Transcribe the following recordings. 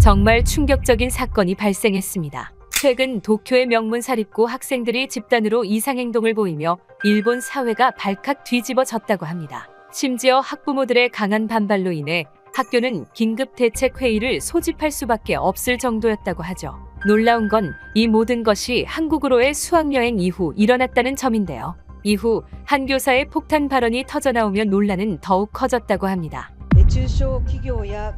정말 충격적인 사건이 발생했습니다. 최근 도쿄의 명문 사립고 학생들이 집단으로 이상행동을 보이며 일본 사회가 발칵 뒤집어졌다고 합니다. 심지어 학부모들의 강한 반발로 인해 학교는 긴급 대책 회의를 소집할 수밖에 없을 정도였다고 하죠. 놀라운 건 이 모든 것이 한국으로의 수학여행 이후 일어났다는 점인데요. 이후 한 교사의 폭탄 발언이 터져나오며 논란은 더욱 커졌다고 합니다. 中小企業や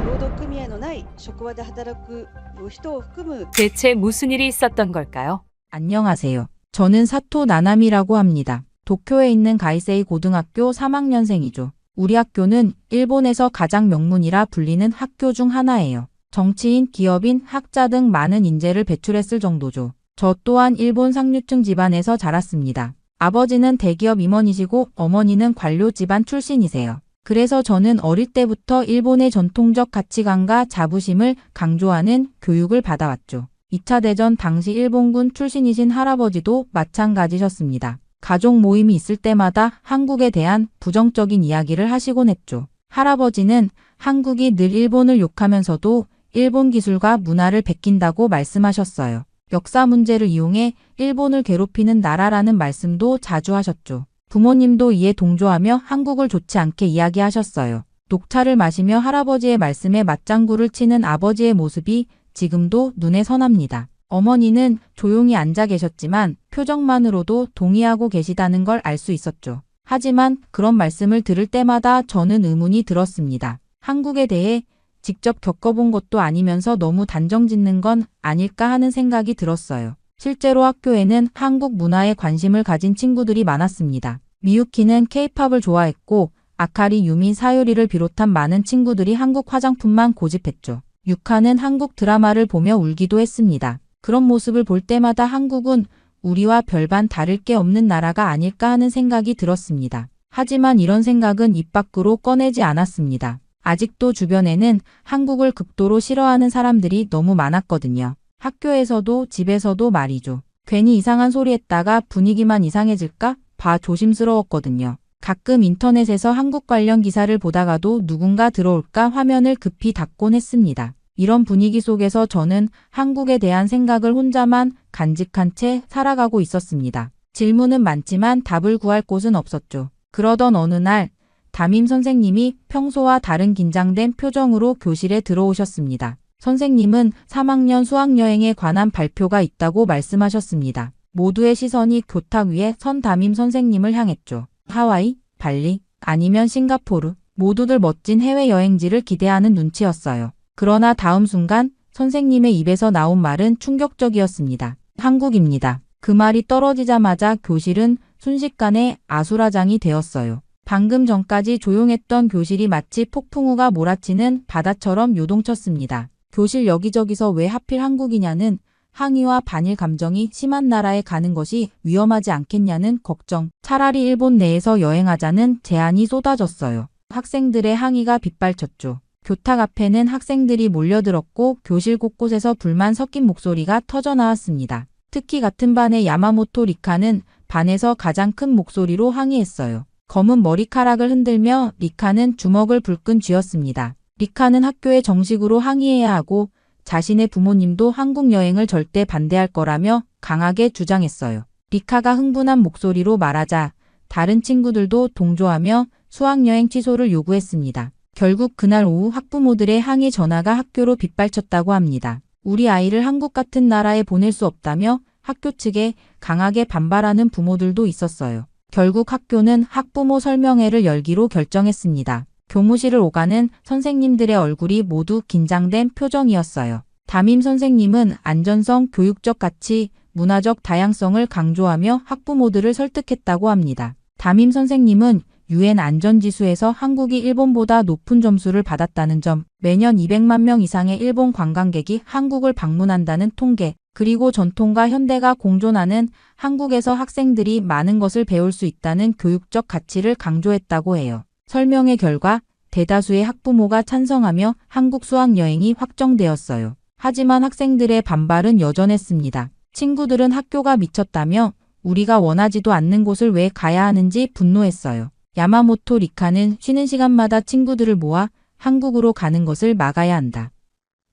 労働組合のない職場で働く人を含む 대체 무슨 일이 있었던 걸까요? 안녕하세요. 저는 사토 나나미라고 합니다. 도쿄에 있는 가이세이 고등학교 3학년생이죠. 우리 학교는 일본에서 가장 명문이라 불리는 학교 중 하나예요. 정치인, 기업인, 학자 등 많은 인재를 배출했을 정도죠. 저 또한 일본 상류층 집안에서 자랐습니다. 아버지는 대기업 임원이시고 어머니는 관료 집안 출신이세요. 그래서 저는 어릴 때부터 일본의 전통적 가치관과 자부심을 강조하는 교육을 받아왔죠. 2차 대전 당시 일본군 출신이신 할아버지도 마찬가지셨습니다. 가족 모임이 있을 때마다 한국에 대한 부정적인 이야기를 하시곤 했죠. 할아버지는 한국이 늘 일본을 욕하면서도 일본 기술과 문화를 베낀다고 말씀하셨어요. 역사 문제를 이용해 일본을 괴롭히는 나라라는 말씀도 자주 하셨죠. 부모님도 이에 동조하며 한국을 좋지 않게 이야기하셨어요. 녹차를 마시며 할아버지의 말씀에 맞장구를 치는 아버지의 모습이 지금도 눈에 선합니다. 어머니는 조용히 앉아 계셨지만 표정만으로도 동의하고 계시다는 걸 알 수 있었죠. 하지만 그런 말씀을 들을 때마다 저는 의문이 들었습니다. 한국에 대해 직접 겪어본 것도 아니면서 너무 단정짓는 건 아닐까 하는 생각이 들었어요. 실제로 학교에는 한국 문화에 관심을 가진 친구들이 많았습니다. 미유키는 케이팝을 좋아했고 아카리, 유미, 사유리를 비롯한 많은 친구들이 한국 화장품만 고집했죠. 유카는 한국 드라마를 보며 울기도 했습니다. 그런 모습을 볼 때마다 한국은 우리와 별반 다를 게 없는 나라가 아닐까 하는 생각이 들었습니다. 하지만 이런 생각은 입 밖으로 꺼내지 않았습니다. 아직도 주변에는 한국을 극도로 싫어하는 사람들이 너무 많았거든요. 학교에서도 집에서도 말이죠. 괜히 이상한 소리 했다가 분위기만 이상해질까 봐 조심스러웠거든요. 가끔 인터넷에서 한국 관련 기사를 보다가도 누군가 들어올까 화면을 급히 닫곤 했습니다. 이런 분위기 속에서 저는 한국에 대한 생각을 혼자만 간직한 채 살아가고 있었습니다. 질문은 많지만 답을 구할 곳은 없었죠. 그러던 어느 날 담임 선생님이 평소와 다른 긴장된 표정으로 교실에 들어오셨습니다. 선생님은 3학년 수학여행에 관한 발표가 있다고 말씀하셨습니다. 모두의 시선이 교탁 위에 선 담임 선생님을 향했죠. 하와이, 발리, 아니면 싱가포르, 모두들 멋진 해외여행지를 기대하는 눈치였어요. 그러나 다음 순간 선생님의 입에서 나온 말은 충격적이었습니다. 한국입니다. 그 말이 떨어지자마자 교실은 순식간에 아수라장이 되었어요. 방금 전까지 조용했던 교실이 마치 폭풍우가 몰아치는 바다처럼 요동쳤습니다. 교실 여기저기서 왜 하필 한국이냐는 항의와 반일 감정이 심한 나라에 가는 것이 위험하지 않겠냐는 걱정, 차라리 일본 내에서 여행하자는 제안이 쏟아졌어요. 학생들의 항의가 빗발쳤죠. 교탁 앞에는 학생들이 몰려들었고 교실 곳곳에서 불만 섞인 목소리가 터져나왔습니다. 특히 같은 반의 야마모토 리카는 반에서 가장 큰 목소리로 항의했어요. 검은 머리카락을 흔들며 리카는 주먹을 불끈 쥐었습니다. 리카는 학교에 정식으로 항의해야 하고 자신의 부모님도 한국 여행을 절대 반대할 거라며 강하게 주장했어요. 리카가 흥분한 목소리로 말하자 다른 친구들도 동조하며 수학여행 취소를 요구했습니다. 결국 그날 오후 학부모들의 항의 전화가 학교로 빗발쳤다고 합니다. 우리 아이를 한국 같은 나라에 보낼 수 없다며 학교 측에 강하게 반발하는 부모들도 있었어요. 결국 학교는 학부모 설명회를 열기로 결정했습니다. 교무실을 오가는 선생님들의 얼굴이 모두 긴장된 표정이었어요. 담임 선생님은 안전성, 교육적 가치, 문화적 다양성을 강조하며 학부모들을 설득했다고 합니다. 담임 선생님은 UN 안전지수에서 한국이 일본보다 높은 점수를 받았다는 점, 매년 200만 명 이상의 일본 관광객이 한국을 방문한다는 통계, 그리고 전통과 현대가 공존하는 한국에서 학생들이 많은 것을 배울 수 있다는 교육적 가치를 강조했다고 해요. 설명의 결과 대다수의 학부모가 찬성하며 한국 수학여행이 확정되었어요. 하지만 학생들의 반발은 여전했습니다. 친구들은 학교가 미쳤다며 우리가 원하지도 않는 곳을 왜 가야 하는지 분노했어요. 야마모토 리카는 쉬는 시간마다 친구들을 모아 한국으로 가는 것을 막아야 한다.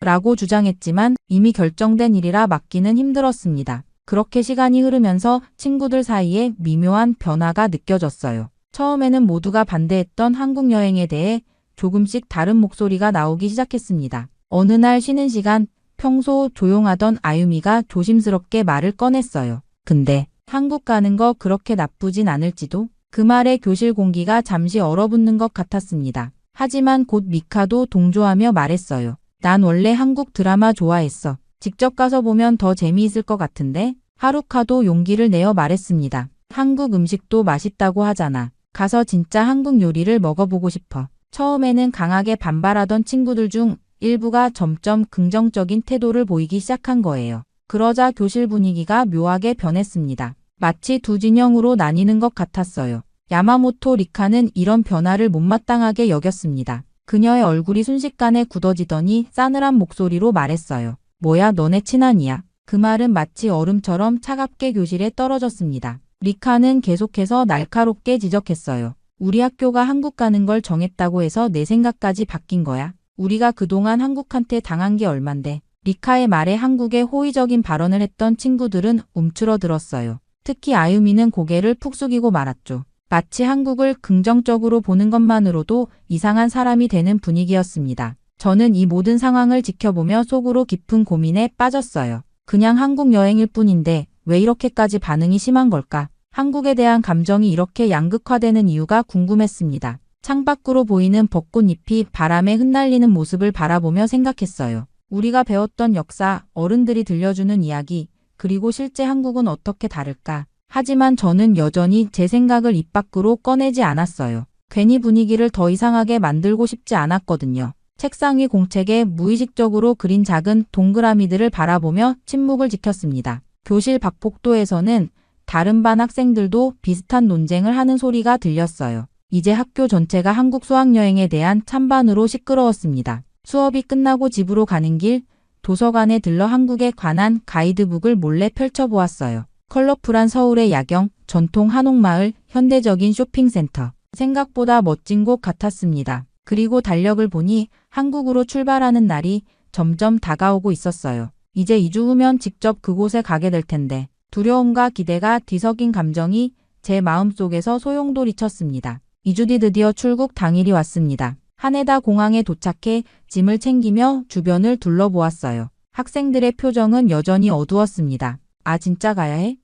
라고 주장했지만 이미 결정된 일이라 맡기는 힘들었습니다. 그렇게 시간이 흐르면서 친구들 사이에 미묘한 변화가 느껴졌어요. 처음에는 모두가 반대했던 한국 여행에 대해 조금씩 다른 목소리가 나오기 시작했습니다. 어느 날 쉬는 시간, 평소 조용하던 아유미가 조심스럽게 말을 꺼냈어요. 근데 한국 가는 거 그렇게 나쁘진 않을지도? 그 말에 교실 공기가 잠시 얼어붙는 것 같았습니다. 하지만 곧 미카도 동조하며 말했어요. 난 원래 한국 드라마 좋아했어. 직접 가서 보면 더 재미있을 것 같은데? 하루카도 용기를 내어 말했습니다. 한국 음식도 맛있다고 하잖아. 가서 진짜 한국 요리를 먹어보고 싶어. 처음에는 강하게 반발하던 친구들 중 일부가 점점 긍정적인 태도를 보이기 시작한 거예요. 그러자 교실 분위기가 묘하게 변했습니다. 마치 두 진영으로 나뉘는 것 같았어요. 야마모토 리카는 이런 변화를 못마땅하게 여겼습니다. 그녀의 얼굴이 순식간에 굳어지더니 싸늘한 목소리로 말했어요. 뭐야, 너네 친한이야? 그 말은 마치 얼음처럼 차갑게 교실에 떨어졌습니다. 리카는 계속해서 날카롭게 지적했어요. 우리 학교가 한국 가는 걸 정했다고 해서 내 생각까지 바뀐 거야. 우리가 그동안 한국한테 당한 게 얼만데. 리카의 말에 한국에 호의적인 발언을 했던 친구들은 움츠러들었어요. 특히 아유미는 고개를 푹 숙이고 말았죠. 마치 한국을 긍정적으로 보는 것만으로도 이상한 사람이 되는 분위기였습니다. 저는 이 모든 상황을 지켜보며 속으로 깊은 고민에 빠졌어요. 그냥 한국 여행일 뿐인데 왜 이렇게까지 반응이 심한 걸까? 한국에 대한 감정이 이렇게 양극화되는 이유가 궁금했습니다. 창밖으로 보이는 벚꽃잎이 바람에 흩날리는 모습을 바라보며 생각했어요. 우리가 배웠던 역사, 어른들이 들려주는 이야기, 그리고 실제 한국은 어떻게 다를까? 하지만 저는 여전히 제 생각을 입 밖으로 꺼내지 않았어요. 괜히 분위기를 더 이상하게 만들고 싶지 않았거든요. 책상 위 공책에 무의식적으로 그린 작은 동그라미들을 바라보며 침묵을 지켰습니다. 교실 밖복도에서는 다른 반 학생들도 비슷한 논쟁을 하는 소리가 들렸어요. 이제 학교 전체가 한국 수학여행에 대한 찬반으로 시끄러웠습니다. 수업이 끝나고 집으로 가는 길, 도서관에 들러 한국에 관한 가이드북을 몰래 펼쳐보았어요. 컬러풀한 서울의 야경, 전통 한옥마을, 현대적인 쇼핑센터. 생각보다 멋진 곳 같았습니다. 그리고 달력을 보니 한국으로 출발하는 날이 점점 다가오고 있었어요. 이제 2주 후면 직접 그곳에 가게 될 텐데 두려움과 기대가 뒤섞인 감정이 제 마음속에서 소용돌이쳤습니다. 2주 뒤 드디어 출국 당일이 왔습니다. 하네다 공항에 도착해 짐을 챙기며 주변을 둘러보았어요. 학생들의 표정은 여전히 어두웠습니다. 아, 진짜 가야 해?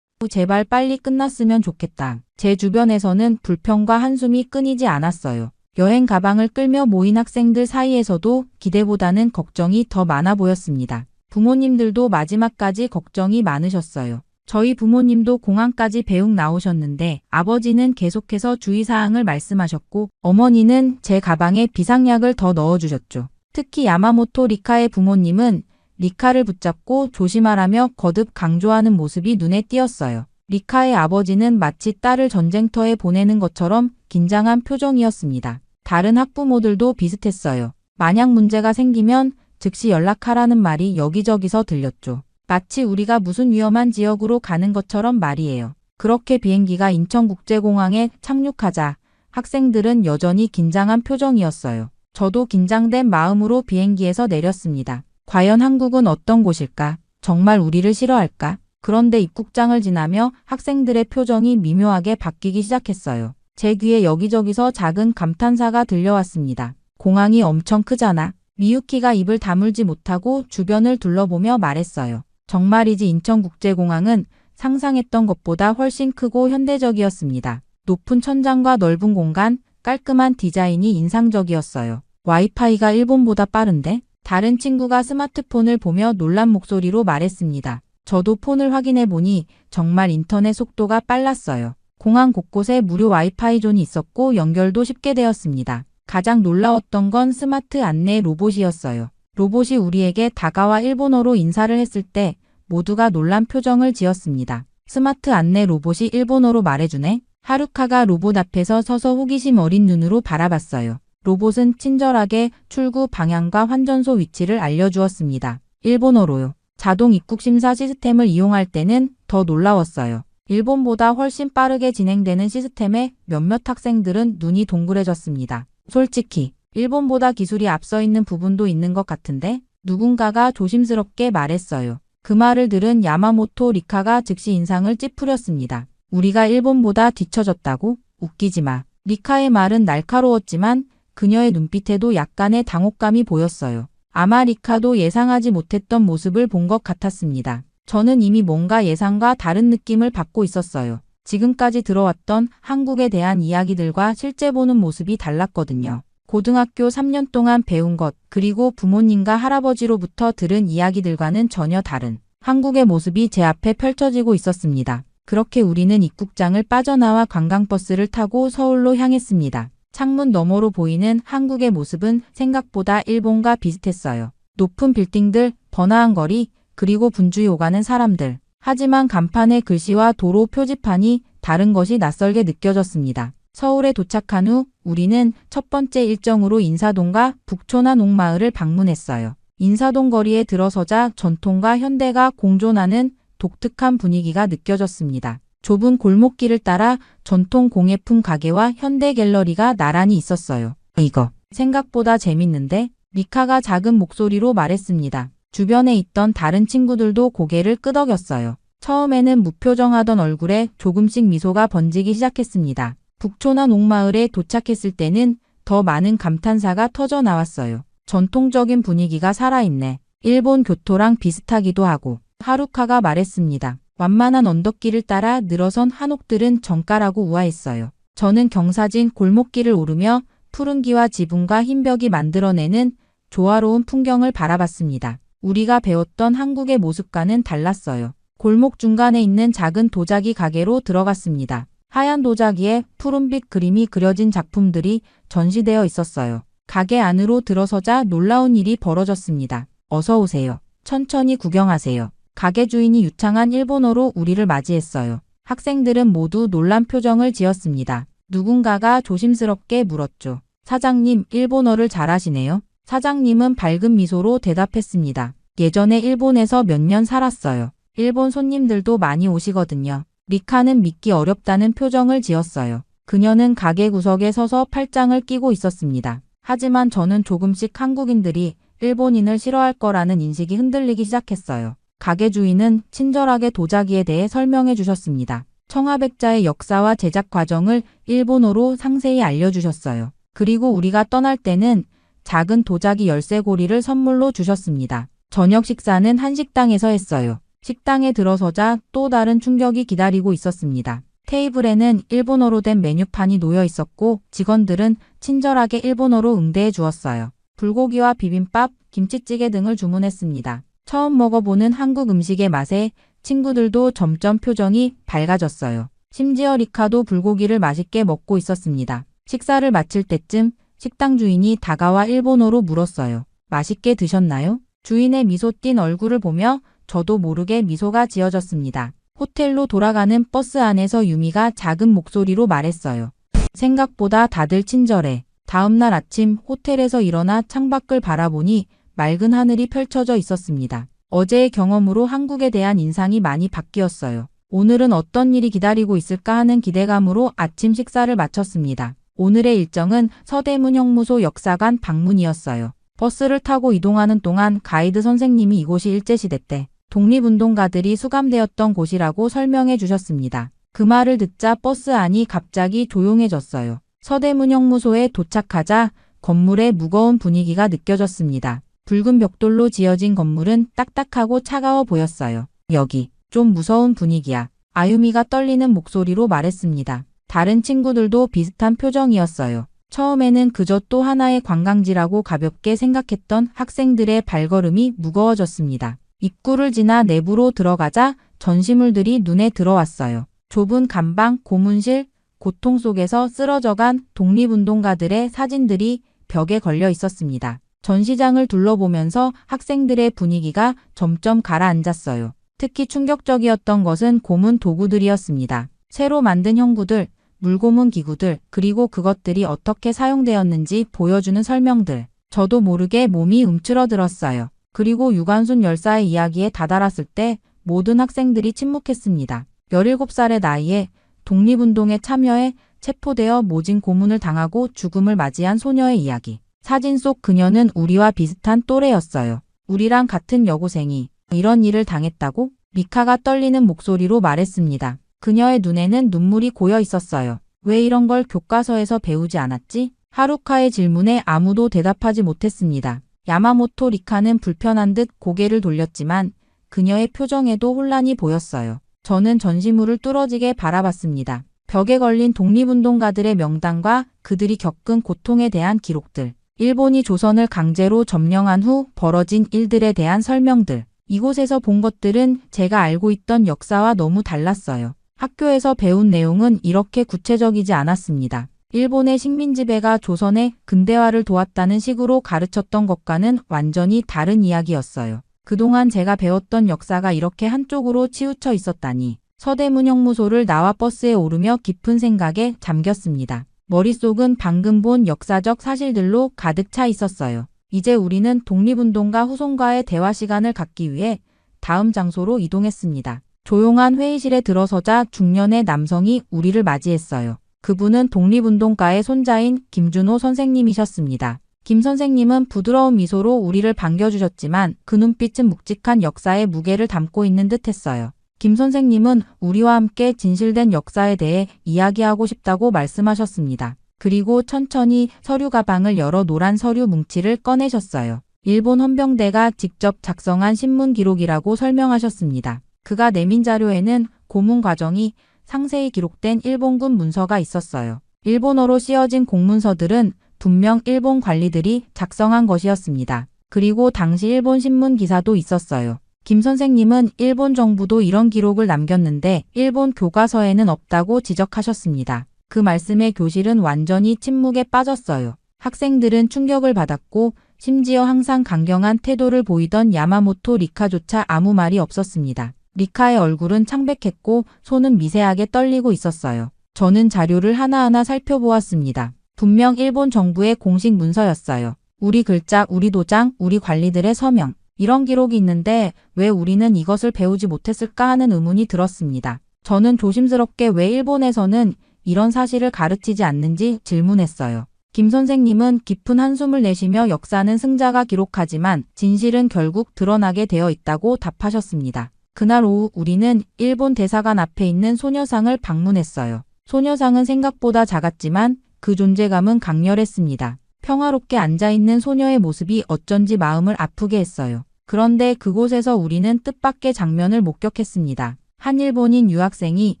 제발 빨리 끝났으면 좋겠다. 제 주변에서는 불평과 한숨이 끊이지 않았어요. 여행 가방을 끌며 모인 학생들 사이에서도 기대보다는 걱정이 더 많아 보였습니다. 부모님들도 마지막까지 걱정이 많으셨어요. 저희 부모님도 공항까지 배웅 나오셨는데 아버지는 계속해서 주의사항을 말씀하셨고 어머니는 제 가방에 비상약을 더 넣어주셨죠. 특히 야마모토 리카의 부모님은 리카를 붙잡고 조심하라며 거듭 강조하는 모습이 눈에 띄었어요. 리카의 아버지는 마치 딸을 전쟁터에 보내는 것처럼 긴장한 표정이었습니다. 다른 학부모들도 비슷했어요. 만약 문제가 생기면 즉시 연락하라는 말이 여기저기서 들렸죠. 마치 우리가 무슨 위험한 지역으로 가는 것처럼 말이에요. 그렇게 비행기가 인천국제공항에 착륙하자 학생들은 여전히 긴장한 표정이었어요. 저도 긴장된 마음으로 비행기에서 내렸습니다. 과연 한국은 어떤 곳일까? 정말 우리를 싫어할까? 그런데 입국장을 지나며 학생들의 표정이 미묘하게 바뀌기 시작했어요. 제 귀에 여기저기서 작은 감탄사가 들려왔습니다. 공항이 엄청 크잖아. 미유키가 입을 다물지 못하고 주변을 둘러보며 말했어요. 정말이지 인천국제공항은 상상했던 것보다 훨씬 크고 현대적이었습니다. 높은 천장과 넓은 공간, 깔끔한 디자인이 인상적이었어요. 와이파이가 일본보다 빠른데? 다른 친구가 스마트폰을 보며 놀란 목소리로 말했습니다. 저도 폰을 확인해 보니 정말 인터넷 속도가 빨랐어요. 공항 곳곳에 무료 와이파이 존이 있었고 연결도 쉽게 되었습니다. 가장 놀라웠던 건 스마트 안내 로봇이었어요. 로봇이 우리에게 다가와 일본어로 인사를 했을 때 모두가 놀란 표정을 지었습니다. 스마트 안내 로봇이 일본어로 말해주네? 하루카가 로봇 앞에서 서서 호기심 어린 눈으로 바라봤어요. 로봇은 친절하게 출구 방향과 환전소 위치를 알려주었습니다. 일본어로요. 자동 입국 심사 시스템을 이용할 때는 더 놀라웠어요. 일본보다 훨씬 빠르게 진행되는 시스템에 몇몇 학생들은 눈이 동그래졌습니다. 솔직히 일본보다 기술이 앞서 있는 부분도 있는 것 같은데 누군가가 조심스럽게 말했어요. 그 말을 들은 야마모토 리카가 즉시 인상을 찌푸렸습니다. 우리가 일본보다 뒤처졌다고? 웃기지 마. 리카의 말은 날카로웠지만 그녀의 눈빛에도 약간의 당혹감이 보였어요. 아마 리카도 예상하지 못했던 모습을 본 것 같았습니다. 저는 이미 뭔가 예상과 다른 느낌을 받고 있었어요. 지금까지 들어왔던 한국에 대한 이야기들과 실제 보는 모습이 달랐거든요. 고등학교 3년 동안 배운 것, 그리고 부모님과 할아버지로부터 들은 이야기들과는 전혀 다른 한국의 모습이 제 앞에 펼쳐지고 있었습니다. 그렇게 우리는 입국장을 빠져나와 관광버스를 타고 서울로 향했습니다. 창문 너머로 보이는 한국의 모습은 생각보다 일본과 비슷했어요. 높은 빌딩들, 번화한 거리, 그리고 분주히 오가는 사람들. 하지만 간판의 글씨와 도로 표지판이 다른 것이 낯설게 느껴졌습니다. 서울에 도착한 후 우리는 첫 번째 일정으로 인사동과 북촌한 옥마을을 방문했어요. 인사동 거리에 들어서자 전통과 현대가 공존하는 독특한 분위기가 느껴졌습니다. 좁은 골목길을 따라 전통 공예품 가게와 현대 갤러리가 나란히 있었어요. 이거 생각보다 재밌는데? 리카가 작은 목소리로 말했습니다. 주변에 있던 다른 친구들도 고개를 끄덕였어요. 처음에는 무표정하던 얼굴에 조금씩 미소가 번지기 시작했습니다. 북촌한 옥마을에 도착했을 때는 더 많은 감탄사가 터져 나왔어요. 전통적인 분위기가 살아있네. 일본 교토랑 비슷하기도 하고. 하루카가 말했습니다. 완만한 언덕길을 따라 늘어선 한옥들은 정갈하고 우아했어요. 저는 경사진 골목길을 오르며 푸른기와 지붕과 흰벽이 만들어내는 조화로운 풍경을 바라봤습니다. 우리가 배웠던 한국의 모습과는 달랐어요. 골목 중간에 있는 작은 도자기 가게로 들어갔습니다. 하얀 도자기에 푸른빛 그림이 그려진 작품들이 전시되어 있었어요. 가게 안으로 들어서자 놀라운 일이 벌어졌습니다. 어서 오세요. 천천히 구경하세요. 가게 주인이 유창한 일본어로 우리를 맞이했어요. 학생들은 모두 놀란 표정을 지었습니다. 누군가가 조심스럽게 물었죠. 사장님, 일본어를 잘하시네요. 사장님은 밝은 미소로 대답했습니다. 예전에 일본에서 몇 년 살았어요. 일본 손님들도 많이 오시거든요. 리카는 믿기 어렵다는 표정을 지었어요. 그녀는 가게 구석에 서서 팔짱을 끼고 있었습니다. 하지만 저는 조금씩 한국인들이 일본인을 싫어할 거라는 인식이 흔들리기 시작했어요. 가게 주인은 친절하게 도자기에 대해 설명해 주셨습니다. 청아백자의 역사와 제작 과정을 일본어로 상세히 알려주셨어요. 그리고 우리가 떠날 때는 작은 도자기 열쇠고리를 선물로 주셨습니다. 저녁 식사는 한식당에서 했어요. 식당에 들어서자 또 다른 충격이 기다리고 있었습니다. 테이블에는 일본어로 된 메뉴판이 놓여 있었고 직원들은 친절하게 일본어로 응대해 주었어요. 불고기와 비빔밥, 김치찌개 등을 주문했습니다. 처음 먹어보는 한국 음식의 맛에 친구들도 점점 표정이 밝아졌어요. 심지어 리카도 불고기를 맛있게 먹고 있었습니다. 식사를 마칠 때쯤 식당 주인이 다가와 일본어로 물었어요. 맛있게 드셨나요? 주인의 미소 띤 얼굴을 보며 저도 모르게 미소가 지어졌습니다. 호텔로 돌아가는 버스 안에서 유미가 작은 목소리로 말했어요. 생각보다 다들 친절해. 다음날 아침 호텔에서 일어나 창밖을 바라보니 맑은 하늘이 펼쳐져 있었습니다. 어제의 경험으로 한국에 대한 인상이 많이 바뀌었어요. 오늘은 어떤 일이 기다리고 있을까 하는 기대감으로 아침 식사를 마쳤습니다. 오늘의 일정은 서대문 형무소 역사관 방문이었어요. 버스를 타고 이동하는 동안 가이드 선생님이 이곳이 일제시대 때 독립운동가들이 수감되었던 곳이라고 설명해 주셨습니다. 그 말을 듣자 버스 안이 갑자기 조용해졌어요. 서대문 형무소에 도착하자 건물의 무거운 분위기가 느껴졌습니다. 붉은 벽돌로 지어진 건물은 딱딱하고 차가워 보였어요. 여기 좀 무서운 분위기야. 아유미가 떨리는 목소리로 말했습니다. 다른 친구들도 비슷한 표정이었어요. 처음에는 그저 또 하나의 관광지라고 가볍게 생각했던 학생들의 발걸음이 무거워졌습니다. 입구를 지나 내부로 들어가자 전시물들이 눈에 들어왔어요. 좁은 감방, 고문실, 고통 속에서 쓰러져간 독립운동가들의 사진들이 벽에 걸려 있었습니다. 전시장을 둘러보면서 학생들의 분위기가 점점 가라앉았어요. 특히 충격적이었던 것은 고문 도구들이었습니다. 새로 만든 형구들, 물고문 기구들, 그리고 그것들이 어떻게 사용되었는지 보여주는 설명들. 저도 모르게 몸이 움츠러들었어요. 그리고 유관순 열사의 이야기에 다다랐을 때 모든 학생들이 침묵했습니다. 17살의 나이에 독립운동에 참여해 체포되어 모진 고문을 당하고 죽음을 맞이한 소녀의 이야기. 사진 속 그녀는 우리와 비슷한 또래였어요. 우리랑 같은 여고생이 이런 일을 당했다고? 미카가 떨리는 목소리로 말했습니다. 그녀의 눈에는 눈물이 고여 있었어요. 왜 이런 걸 교과서에서 배우지 않았지? 하루카의 질문에 아무도 대답하지 못했습니다. 야마모토 리카는 불편한 듯 고개를 돌렸지만 그녀의 표정에도 혼란이 보였어요. 저는 전시물을 뚫어지게 바라봤습니다. 벽에 걸린 독립운동가들의 명단과 그들이 겪은 고통에 대한 기록들, 일본이 조선을 강제로 점령한 후 벌어진 일들에 대한 설명들, 이곳에서 본 것들은 제가 알고 있던 역사와 너무 달랐어요. 학교에서 배운 내용은 이렇게 구체적이지 않았습니다. 일본의 식민지배가 조선의 근대화를 도왔다는 식으로 가르쳤던 것과는 완전히 다른 이야기였어요. 그동안 제가 배웠던 역사가 이렇게 한쪽으로 치우쳐 있었다니. 서대문 형무소를 나와 버스에 오르며 깊은 생각에 잠겼습니다. 머릿속은 방금 본 역사적 사실들로 가득 차 있었어요. 이제 우리는 독립운동가 후손과의 대화 시간을 갖기 위해 다음 장소로 이동했습니다. 조용한 회의실에 들어서자 중년의 남성이 우리를 맞이했어요. 그분은 독립운동가의 손자인 김준호 선생님이셨습니다. 김 선생님은 부드러운 미소로 우리를 반겨주셨지만 그 눈빛은 묵직한 역사의 무게를 담고 있는 듯했어요. 김 선생님은 우리와 함께 진실된 역사에 대해 이야기하고 싶다고 말씀하셨습니다. 그리고 천천히 서류 가방을 열어 노란 서류 뭉치를 꺼내셨어요. 일본 헌병대가 직접 작성한 신문 기록이라고 설명하셨습니다. 그가 내민 자료에는 고문 과정이 상세히 기록된 일본군 문서가 있었어요. 일본어로 씌어진 공문서들은 분명 일본 관리들이 작성한 것이었습니다. 그리고 당시 일본 신문 기사도 있었어요. 김 선생님은 일본 정부도 이런 기록을 남겼는데 일본 교과서에는 없다고 지적하셨습니다. 그 말씀에 교실은 완전히 침묵에 빠졌어요. 학생들은 충격을 받았고 심지어 항상 강경한 태도를 보이던 야마모토 리카조차 아무 말이 없었습니다. 리카의 얼굴은 창백했고 손은 미세하게 떨리고 있었어요. 저는 자료를 하나하나 살펴보았습니다. 분명 일본 정부의 공식 문서였어요. 우리 글자, 우리 도장, 우리 관리들의 서명. 이런 기록이 있는데 왜 우리는 이것을 배우지 못했을까 하는 의문이 들었습니다. 저는 조심스럽게 왜 일본에서는 이런 사실을 가르치지 않는지 질문했어요. 김 선생님은 깊은 한숨을 내쉬며 역사는 승자가 기록하지만 진실은 결국 드러나게 되어 있다고 답하셨습니다. 그날 오후 우리는 일본 대사관 앞에 있는 소녀상을 방문했어요. 소녀상은 생각보다 작았지만 그 존재감은 강렬했습니다. 평화롭게 앉아있는 소녀의 모습이 어쩐지 마음을 아프게 했어요. 그런데 그곳에서 우리는 뜻밖의 장면을 목격했습니다. 한 일본인 유학생이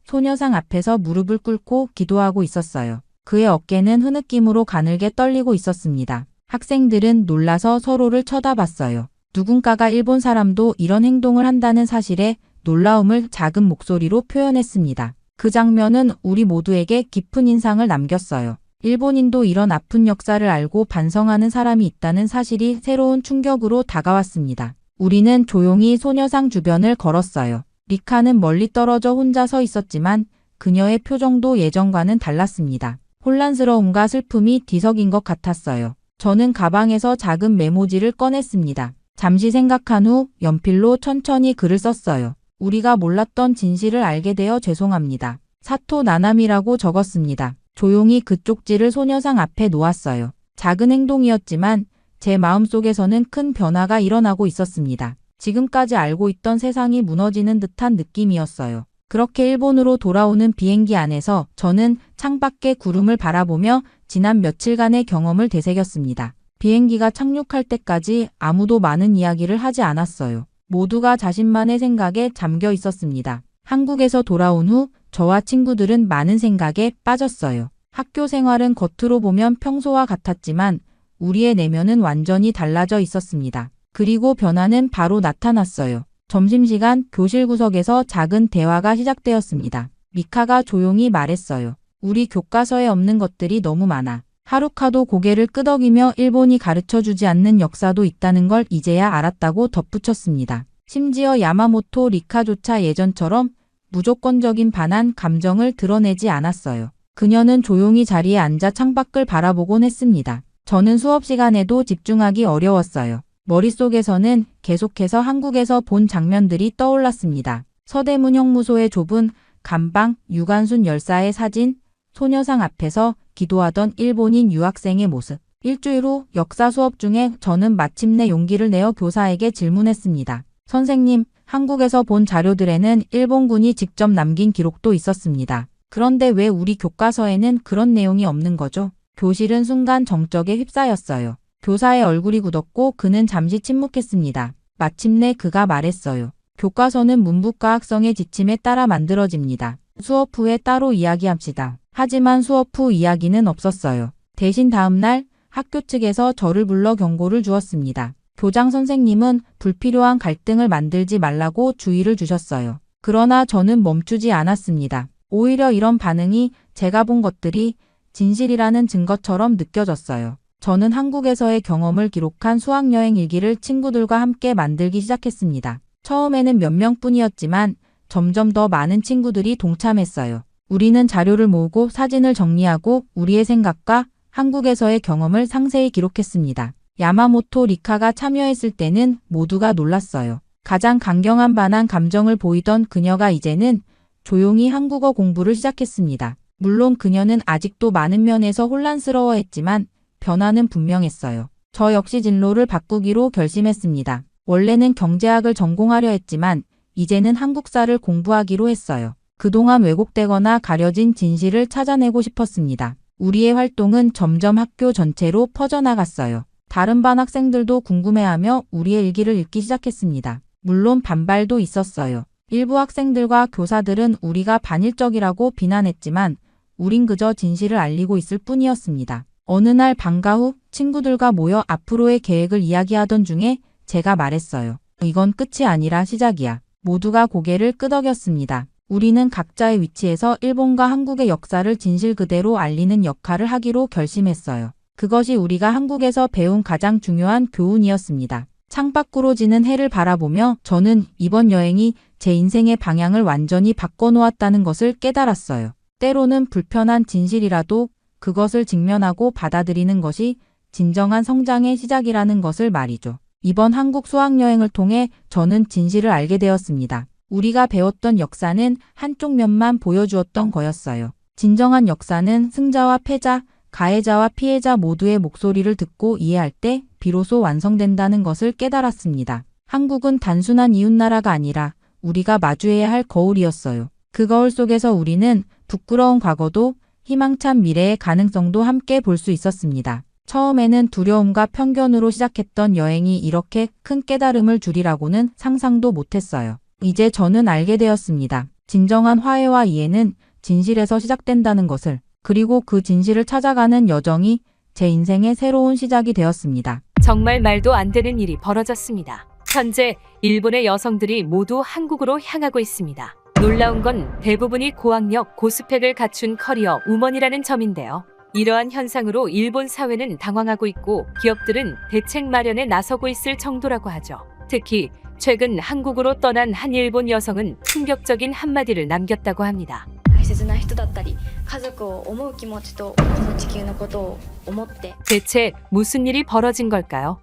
소녀상 앞에서 무릎을 꿇고 기도하고 있었어요. 그의 어깨는 흐느낌으로 가늘게 떨리고 있었습니다. 학생들은 놀라서 서로를 쳐다봤어요. 누군가가 일본 사람도 이런 행동을 한다는 사실에 놀라움을 작은 목소리로 표현했습니다. 그 장면은 우리 모두에게 깊은 인상을 남겼어요. 일본인도 이런 아픈 역사를 알고 반성하는 사람이 있다는 사실이 새로운 충격으로 다가왔습니다. 우리는 조용히 소녀상 주변을 걸었어요. 리카는 멀리 떨어져 혼자 서 있었지만 그녀의 표정도 예전과는 달랐습니다. 혼란스러움과 슬픔이 뒤섞인 것 같았어요. 저는 가방에서 작은 메모지를 꺼냈습니다. 잠시 생각한 후 연필로 천천히 글을 썼어요. 우리가 몰랐던 진실을 알게 되어 죄송합니다. 사토 나나미라고 적었습니다. 조용히 그 쪽지를 소녀상 앞에 놓았어요. 작은 행동이었지만 제 마음속에서는 큰 변화가 일어나고 있었습니다. 지금까지 알고 있던 세상이 무너지는 듯한 느낌이었어요. 그렇게 일본으로 돌아오는 비행기 안에서 저는 창밖의 구름을 바라보며 지난 며칠간의 경험을 되새겼습니다. 비행기가 착륙할 때까지 아무도 많은 이야기를 하지 않았어요. 모두가 자신만의 생각에 잠겨 있었습니다. 한국에서 돌아온 후 저와 친구들은 많은 생각에 빠졌어요. 학교 생활은 겉으로 보면 평소와 같았지만 우리의 내면은 완전히 달라져 있었습니다. 그리고 변화는 바로 나타났어요. 점심시간 교실 구석에서 작은 대화가 시작되었습니다. 미카가 조용히 말했어요. 우리 교과서에 없는 것들이 너무 많아. 하루카도 고개를 끄덕이며 일본이 가르쳐주지 않는 역사도 있다는 걸 이제야 알았다고 덧붙였습니다. 심지어 야마모토 리카조차 예전처럼 무조건적인 반한 감정을 드러내지 않았어요. 그녀는 조용히 자리에 앉아 창밖을 바라보곤 했습니다. 저는 수업 시간에도 집중하기 어려웠어요. 머릿속에서는 계속해서 한국에서 본 장면들이 떠올랐습니다. 서대문 형무소의 좁은 감방, 유관순 열사의 사진, 소녀상 앞에서 기도하던 일본인 유학생의 모습. 일주일 후 역사 수업 중에 저는 마침내 용기를 내어 교사에게 질문했습니다. 선생님, 한국에서 본 자료들에는 일본군이 직접 남긴 기록도 있었습니다. 그런데 왜 우리 교과서에는 그런 내용이 없는 거죠? 교실은 순간 정적에 휩싸였어요. 교사의 얼굴이 굳었고 그는 잠시 침묵했습니다. 마침내 그가 말했어요. 교과서는 문부과학성의 지침에 따라 만들어집니다. 수업 후에 따로 이야기합시다. 하지만 수업 후 이야기는 없었어요. 대신 다음 날 학교 측에서 저를 불러 경고를 주었습니다. 교장 선생님은 불필요한 갈등을 만들지 말라고 주의를 주셨어요. 그러나 저는 멈추지 않았습니다. 오히려 이런 반응이 제가 본 것들이 진실이라는 증거처럼 느껴졌어요. 저는 한국에서의 경험을 기록한 수학여행 일기를 친구들과 함께 만들기 시작했습니다. 처음에는 몇 명뿐이었지만 점점 더 많은 친구들이 동참했어요. 우리는 자료를 모으고 사진을 정리하고 우리의 생각과 한국에서의 경험을 상세히 기록했습니다. 야마모토 리카가 참여했을 때는 모두가 놀랐어요. 가장 강경한 반한 감정을 보이던 그녀가 이제는 조용히 한국어 공부를 시작했습니다. 물론 그녀는 아직도 많은 면에서 혼란스러워했지만 변화는 분명했어요. 저 역시 진로를 바꾸기로 결심했습니다. 원래는 경제학을 전공하려 했지만 이제는 한국사를 공부하기로 했어요. 그동안 왜곡되거나 가려진 진실을 찾아내고 싶었습니다. 우리의 활동은 점점 학교 전체로 퍼져나갔어요. 다른 반 학생들도 궁금해하며 우리의 일기를 읽기 시작했습니다. 물론 반발도 있었어요. 일부 학생들과 교사들은 우리가 반일적이라고 비난했지만 우린 그저 진실을 알리고 있을 뿐이었습니다. 어느 날 방과 후 친구들과 모여 앞으로의 계획을 이야기하던 중에 제가 말했어요. 이건 끝이 아니라 시작이야. 모두가 고개를 끄덕였습니다. 우리는 각자의 위치에서 일본과 한국의 역사를 진실 그대로 알리는 역할을 하기로 결심했어요. 그것이 우리가 한국에서 배운 가장 중요한 교훈이었습니다. 창밖으로 지는 해를 바라보며 저는 이번 여행이 제 인생의 방향을 완전히 바꿔놓았다는 것을 깨달았어요. 때로는 불편한 진실이라도 그것을 직면하고 받아들이는 것이 진정한 성장의 시작이라는 것을 말이죠. 이번 한국 수학여행을 통해 저는 진실을 알게 되었습니다. 우리가 배웠던 역사는 한쪽 면만 보여주었던 거였어요. 진정한 역사는 승자와 패자, 가해자와 피해자 모두의 목소리를 듣고 이해할 때 비로소 완성된다는 것을 깨달았습니다. 한국은 단순한 이웃나라가 아니라 우리가 마주해야 할 거울이었어요. 그 거울 속에서 우리는 부끄러운 과거도 희망찬 미래의 가능성도 함께 볼 수 있었습니다. 처음에는 두려움과 편견으로 시작했던 여행이 이렇게 큰 깨달음을 주리라고는 상상도 못했어요. 이제 저는 알게 되었습니다. 진정한 화해와 이해는 진실에서 시작된다는 것을, 그리고 그 진실을 찾아가는 여정이 제 인생의 새로운 시작이 되었습니다. 정말 말도 안 되는 일이 벌어졌습니다. 현재 일본의 여성들이 모두 한국으로 향하고 있습니다. 놀라운 건 대부분이 고학력, 고스펙을 갖춘 커리어 우먼이라는 점인데요. 이러한 현상으로 일본 사회는 당황하고 있고 기업들은 대책 마련에 나서고 있을 정도라고 하죠. 특히 최근 한국으로 떠난 한 일본 여성은 충격적인 한마디를 남겼다고 합니다. 大切な人だったり家族を思う気持ちとこの地球のことを思って 대체 무슨 일이 벌어진 걸까요?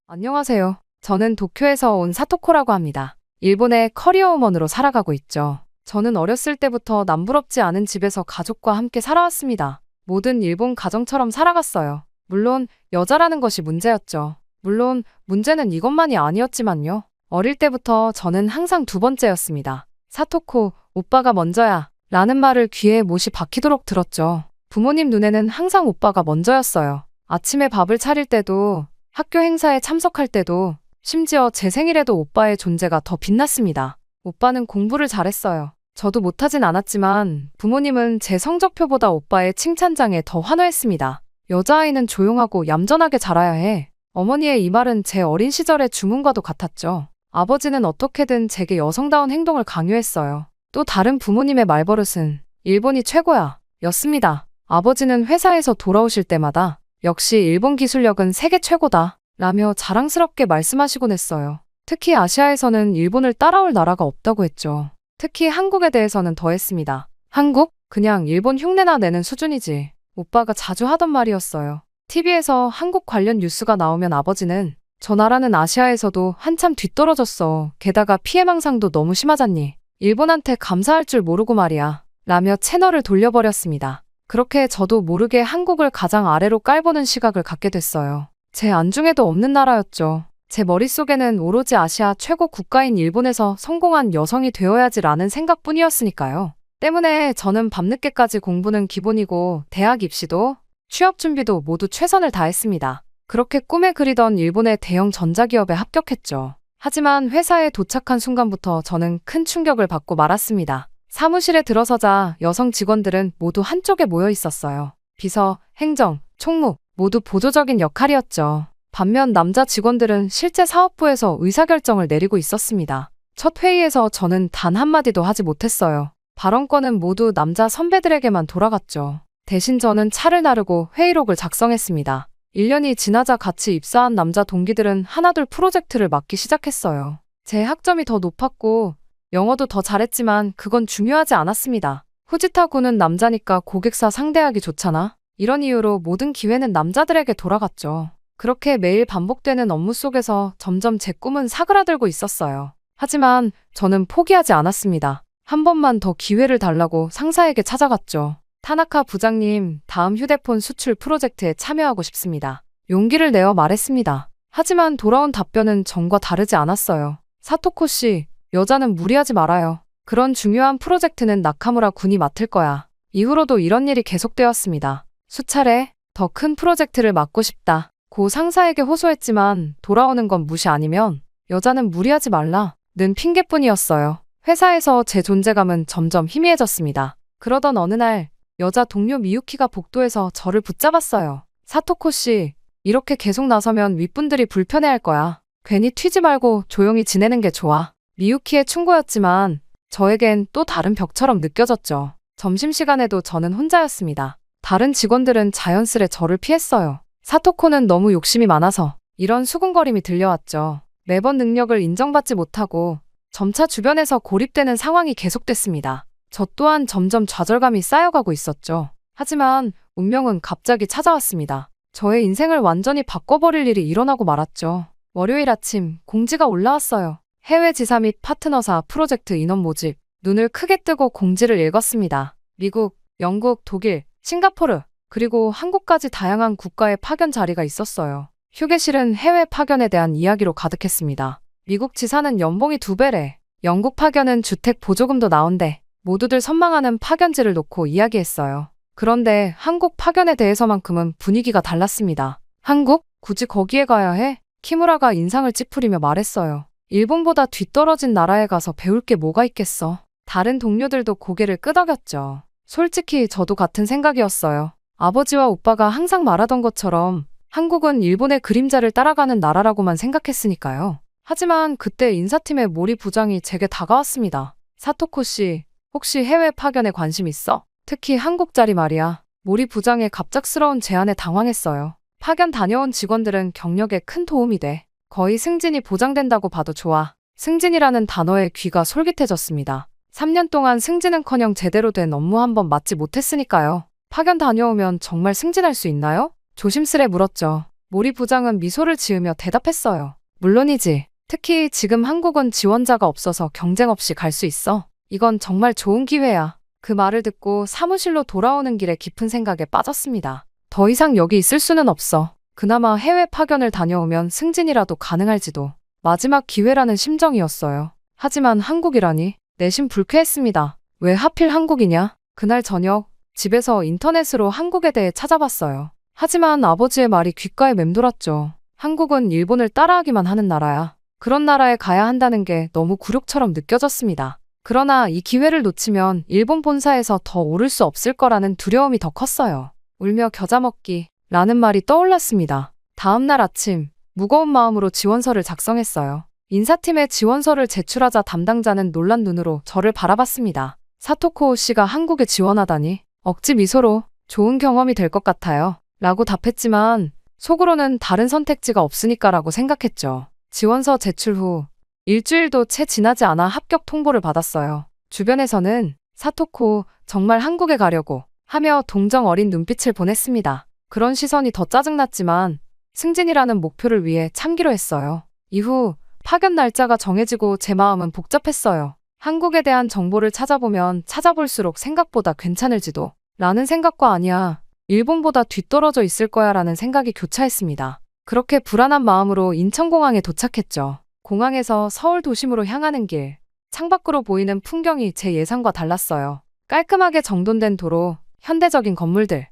안녕하세요. 저는 도쿄에서 온 사토코라고 합니다. 일본의 커리어 우먼으로 살아가고 있죠. 저는 어렸을 때부터 남부럽지 않은 집에서 가족과 함께 살아왔습니다. 모든 일본 가정처럼 살아갔어요. 물론 여자라는 것이 문제였죠. 물론 문제는 이것만이 아니었지만요. 어릴 때부터 저는 항상 두 번째였습니다. 사토코, 오빠가 먼저야 라는 말을 귀에 못이 박히도록 들었죠. 부모님 눈에는 항상 오빠가 먼저였어요. 아침에 밥을 차릴 때도, 학교 행사에 참석할 때도, 심지어 제 생일에도 오빠의 존재가 더 빛났습니다. 오빠는 공부를 잘했어요. 저도 못하진 않았지만 부모님은 제 성적표보다 오빠의 칭찬장에 더 환호했습니다. 여자아이는 조용하고 얌전하게 자라야 해. 어머니의 이 말은 제 어린 시절의 주문과도 같았죠. 아버지는 어떻게든 제게 여성다운 행동을 강요했어요. 또 다른 부모님의 말버릇은 일본이 최고야 였습니다. 아버지는 회사에서 돌아오실 때마다 역시 일본 기술력은 세계 최고다 라며 자랑스럽게 말씀하시곤 했어요. 특히 아시아에서는 일본을 따라올 나라가 없다고 했죠. 특히 한국에 대해서는 더했습니다. 한국? 그냥 일본 흉내나 내는 수준이지. 오빠가 자주 하던 말이었어요. TV에서 한국 관련 뉴스가 나오면 아버지는 저 나라는 아시아에서도 한참 뒤떨어졌어. 게다가 피해망상도 너무 심하잖니. 일본한테 감사할 줄 모르고 말이야. 라며 채널을 돌려버렸습니다. 그렇게 저도 모르게 한국을 가장 아래로 깔보는 시각을 갖게 됐어요. 제 안중에도 없는 나라였죠. 제 머릿속에는 오로지 아시아 최고 국가인 일본에서 성공한 여성이 되어야지라는 생각뿐이었으니까요. 때문에 저는 밤늦게까지 공부는 기본이고 대학 입시도 취업 준비도 모두 최선을 다했습니다. 그렇게 꿈에 그리던 일본의 대형 전자기업에 합격했죠. 하지만 회사에 도착한 순간부터 저는 큰 충격을 받고 말았습니다. 사무실에 들어서자 여성 직원들은 모두 한쪽에 모여 있었어요. 비서, 행정, 총무 모두 보조적인 역할이었죠. 반면 남자 직원들은 실제 사업부에서 의사결정을 내리고 있었습니다. 첫 회의에서 저는 단 한마디도 하지 못했어요. 발언권은 모두 남자 선배들에게만 돌아갔죠. 대신 저는 차를 나르고 회의록을 작성했습니다. 1년이 지나자 같이 입사한 남자 동기들은 하나둘 프로젝트를 맡기 시작했어요. 제 학점이 더 높았고 영어도 더 잘했지만 그건 중요하지 않았습니다. 후지타구는 남자니까 고객사 상대하기 좋잖아. 이런 이유로 모든 기회는 남자들에게 돌아갔죠. 그렇게 매일 반복되는 업무 속에서 점점 제 꿈은 사그라들고 있었어요. 하지만 저는 포기하지 않았습니다. 한 번만 더 기회를 달라고 상사에게 찾아갔죠. 타나카 부장님, 다음 휴대폰 수출 프로젝트에 참여하고 싶습니다. 용기를 내어 말했습니다. 하지만 돌아온 답변은 전과 다르지 않았어요. 사토코 씨, 여자는 무리하지 말아요. 그런 중요한 프로젝트는 나카무라 군이 맡을 거야. 이후로도 이런 일이 계속되었습니다. 수차례 더 큰 프로젝트를 맡고 싶다. 고 상사에게 호소했지만 돌아오는 건 무시 아니면 여자는 무리하지 말라. 는 핑계뿐이었어요. 회사에서 제 존재감은 점점 희미해졌습니다. 그러던 어느 날 여자 동료 미유키가 복도에서 저를 붙잡았어요. 사토코 씨, 이렇게 계속 나서면 윗분들이 불편해할 거야. 괜히 튀지 말고 조용히 지내는 게 좋아. 미유키의 충고였지만 저에겐 또 다른 벽처럼 느껴졌죠. 점심시간에도 저는 혼자였습니다. 다른 직원들은 자연스레 저를 피했어요. 사토코는 너무 욕심이 많아서 이런 수군거림이 들려왔죠. 매번 능력을 인정받지 못하고 점차 주변에서 고립되는 상황이 계속됐습니다. 저 또한 점점 좌절감이 쌓여가고 있었죠. 하지만 운명은 갑자기 찾아왔습니다. 저의 인생을 완전히 바꿔버릴 일이 일어나고 말았죠. 월요일 아침 공지가 올라왔어요. 해외 지사 및 파트너사 프로젝트 인원 모집. 눈을 크게 뜨고 공지를 읽었습니다. 미국, 영국, 독일, 싱가포르, 그리고 한국까지 다양한 국가의 파견 자리가 있었어요. 휴게실은 해외 파견에 대한 이야기로 가득했습니다. 미국 지사는 연봉이 2배래. 영국 파견은 주택 보조금도 나온대. 모두들 선망하는 파견지를 놓고 이야기했어요. 그런데 한국 파견에 대해서만큼은 분위기가 달랐습니다. 한국? 굳이 거기에 가야 해? 키무라가 인상을 찌푸리며 말했어요. 일본보다 뒤떨어진 나라에 가서 배울 게 뭐가 있겠어. 다른 동료들도 고개를 끄덕였죠. 솔직히 저도 같은 생각이었어요. 아버지와 오빠가 항상 말하던 것처럼 한국은 일본의 그림자를 따라가는 나라라고만 생각했으니까요. 하지만 그때 인사팀의 모리 부장이 제게 다가왔습니다. 사토코 씨, 혹시 해외 파견에 관심 있어? 특히 한국 자리 말이야. 모리 부장의 갑작스러운 제안에 당황했어요. 파견 다녀온 직원들은 경력에 큰 도움이 돼. 거의 승진이 보장된다고 봐도 좋아. 승진이라는 단어에 귀가 솔깃해졌습니다. 3년 동안 승진은커녕 제대로 된 업무 한 번 맡지 못했으니까요. 파견 다녀오면 정말 승진할 수 있나요? 조심스레 물었죠. 모리 부장은 미소를 지으며 대답했어요. 물론이지. 특히 지금 한국은 지원자가 없어서 경쟁 없이 갈 수 있어. 이건 정말 좋은 기회야. 그 말을 듣고 사무실로 돌아오는 길에 깊은 생각에 빠졌습니다. 더 이상 여기 있을 수는 없어. 그나마 해외 파견을 다녀오면 승진이라도 가능할지도. 마지막 기회라는 심정이었어요. 하지만 한국이라니 내심 불쾌했습니다. 왜 하필 한국이냐? 그날 저녁 집에서 인터넷으로 한국에 대해 찾아봤어요. 하지만 아버지의 말이 귓가에 맴돌았죠. 한국은 일본을 따라하기만 하는 나라야. 그런 나라에 가야 한다는 게 너무 굴욕처럼 느껴졌습니다. 그러나 이 기회를 놓치면 일본 본사에서 더 오를 수 없을 거라는 두려움이 더 컸어요. 울며 겨자 먹기 라는 말이 떠올랐습니다. 다음 날 아침 무거운 마음으로 지원서를 작성했어요. 인사팀에 지원서를 제출하자 담당자는 놀란 눈으로 저를 바라봤습니다. 사토코 씨가 한국에 지원하다니 억지 미소로 좋은 경험이 될 것 같아요. 라고 답했지만 속으로는 다른 선택지가 없으니까라고 생각했죠. 지원서 제출 후 일주일도 채 지나지 않아 합격 통보를 받았어요. 주변에서는 사토코 정말 한국에 가려고 하며 동정 어린 눈빛을 보냈습니다. 그런 시선이 더 짜증났지만 승진이라는 목표를 위해 참기로 했어요. 이후 파견 날짜가 정해지고 제 마음은 복잡했어요. 한국에 대한 정보를 찾아보면 찾아볼수록 생각보다 괜찮을지도 라는 생각과 아니야, 일본보다 뒤떨어져 있을 거야 라는 생각이 교차했습니다. 그렇게 불안한 마음으로 인천공항에 도착했죠. 공항에서 서울 도심으로 향하는 길, 창밖으로 보이는 풍경이 제 예상과 달랐어요. 깔끔하게 정돈된 도로, 현대적인 건물들.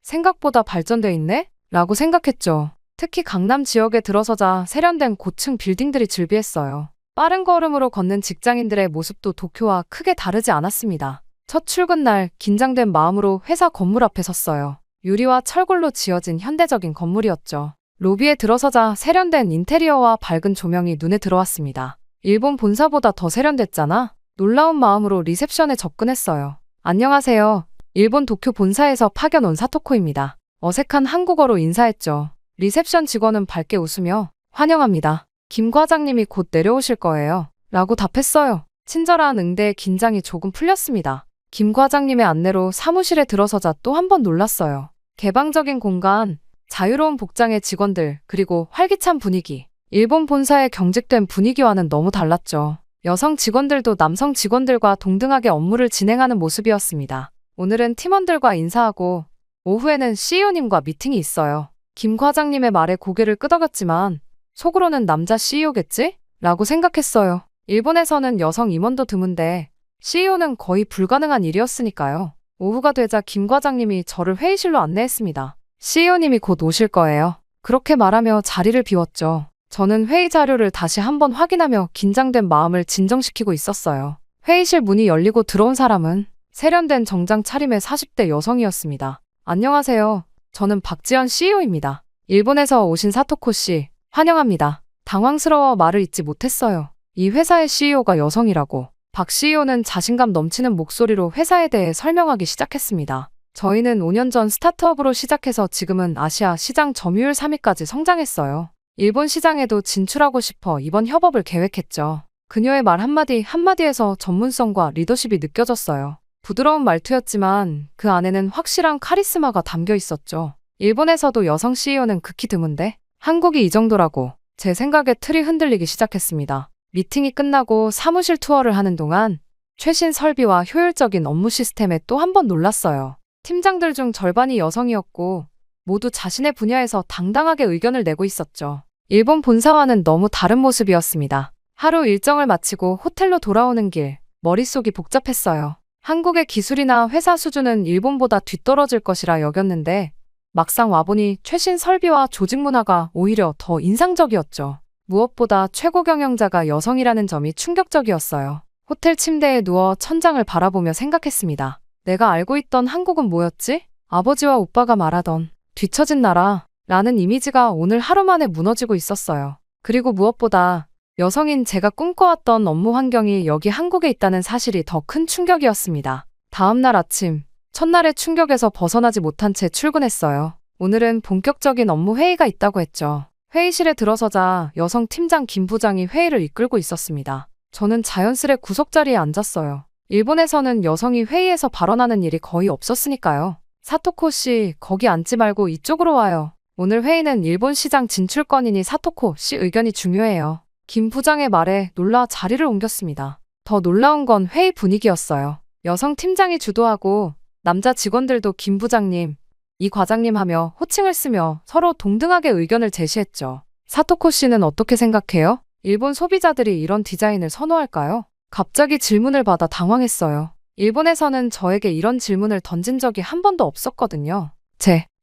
생각보다 발전돼 있네? 라고 생각했죠. 특히 강남 지역에 들어서자 세련된 고층 빌딩들이 즐비했어요. 빠른 걸음으로 걷는 직장인들의 모습도 도쿄와 크게 다르지 않았습니다. 첫 출근 날 긴장된 마음으로 회사 건물 앞에 섰어요. 유리와 철골로 지어진 현대적인 건물이었죠. 로비에 들어서자 세련된 인테리어와 밝은 조명이 눈에 들어왔습니다. 일본 본사보다 더 세련됐잖아? 놀라운 마음으로 리셉션에 접근했어요. 안녕하세요. 일본 도쿄 본사에서 파견 온 사토코입니다. 어색한 한국어로 인사했죠. 리셉션 직원은 밝게 웃으며 환영합니다. 김 과장님이 곧 내려오실 거예요. 라고 답했어요. 친절한 응대에 긴장이 조금 풀렸습니다. 김 과장님의 안내로 사무실에 들어서자 또 한 번 놀랐어요. 개방적인 공간, 자유로운 복장의 직원들, 그리고 활기찬 분위기. 일본 본사의 경직된 분위기와는 너무 달랐죠. 여성 직원들도 남성 직원들과 동등하게 업무를 진행하는 모습이었습니다. 오늘은 팀원들과 인사하고 오후에는 CEO님과 미팅이 있어요. 김 과장님의 말에 고개를 끄덕였지만 속으로는 남자 CEO겠지? 라고 생각했어요. 일본에서는 여성 임원도 드문데 CEO는 거의 불가능한 일이었으니까요. 오후가 되자 김 과장님이 저를 회의실로 안내했습니다. CEO님이 곧 오실 거예요. 그렇게 말하며 자리를 비웠죠. 저는 회의 자료를 다시 한번 확인하며 긴장된 마음을 진정시키고 있었어요. 회의실 문이 열리고 들어온 사람은 세련된 정장 차림의 40대 여성이었습니다. 안녕하세요. 저는 박지연 CEO입니다. 일본에서 오신 사토코 씨, 환영합니다. 당황스러워 말을 잇지 못했어요. 이 회사의 CEO가 여성이라고. 박 CEO는 자신감 넘치는 목소리로 회사에 대해 설명하기 시작했습니다. 저희는 5년 전 스타트업으로 시작해서 지금은 아시아 시장 점유율 3위까지 성장했어요. 일본 시장에도 진출하고 싶어 이번 협업을 계획했죠. 그녀의 말 한마디에서 전문성과 리더십이 느껴졌어요. 부드러운 말투였지만 그 안에는 확실한 카리스마가 담겨 있었죠. 일본에서도 여성 CEO는 극히 드문데 한국이 이 정도라고 제 생각에 틀이 흔들리기 시작했습니다. 미팅이 끝나고 사무실 투어를 하는 동안 최신 설비와 효율적인 업무 시스템에 또 한 번 놀랐어요. 팀장들 중 절반이 여성이었고 모두 자신의 분야에서 당당하게 의견을 내고 있었죠. 일본 본사와는 너무 다른 모습이었습니다. 하루 일정을 마치고 호텔로 돌아오는 길, 머릿속이 복잡했어요. 한국의 기술이나 회사 수준은 일본보다 뒤떨어질 것이라 여겼는데 막상 와보니 최신 설비와 조직 문화가 오히려 더 인상적이었죠. 무엇보다 최고 경영자가 여성이라는 점이 충격적이었어요. 호텔 침대에 누워 천장을 바라보며 생각했습니다. 내가 알고 있던 한국은 뭐였지? 아버지와 오빠가 말하던 뒤처진 나라 라는 이미지가 오늘 하루 만에 무너지고 있었어요. 그리고 무엇보다 여성인 제가 꿈꿔왔던 업무 환경이 여기 한국에 있다는 사실이 더 큰 충격이었습니다. 다음날 아침, 첫날의 충격에서 벗어나지 못한 채 출근했어요. 오늘은 본격적인 업무 회의가 있다고 했죠. 회의실에 들어서자 여성 팀장 김 부장이 회의를 이끌고 있었습니다. 저는 자연스레 구석자리에 앉았어요. 일본에서는 여성이 회의에서 발언하는 일이 거의 없었으니까요. 사토코 씨, 거기 앉지 말고 이쪽으로 와요. 오늘 회의는 일본 시장 진출권이니 사토코 씨 의견이 중요해요. 김 부장의 말에 놀라 자리를 옮겼습니다. 더 놀라운 건 회의 분위기였어요. 여성 팀장이 주도하고 남자 직원들도 김 부장님, 이 과장님 하며 호칭을 쓰며 서로 동등하게 의견을 제시했죠. 사토코 씨는 어떻게 생각해요? 일본 소비자들이 이런 디자인을 선호할까요? 갑자기 질문을 받아 당황했어요. 일본에서는 저에게 이런 질문을 던진 적이 한 번도 없었거든요.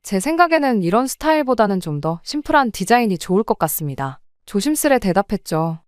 제 생각에는 이런 스타일보다는 좀 더 심플한 디자인이 좋을 것 같습니다. 조심스레 대답했죠.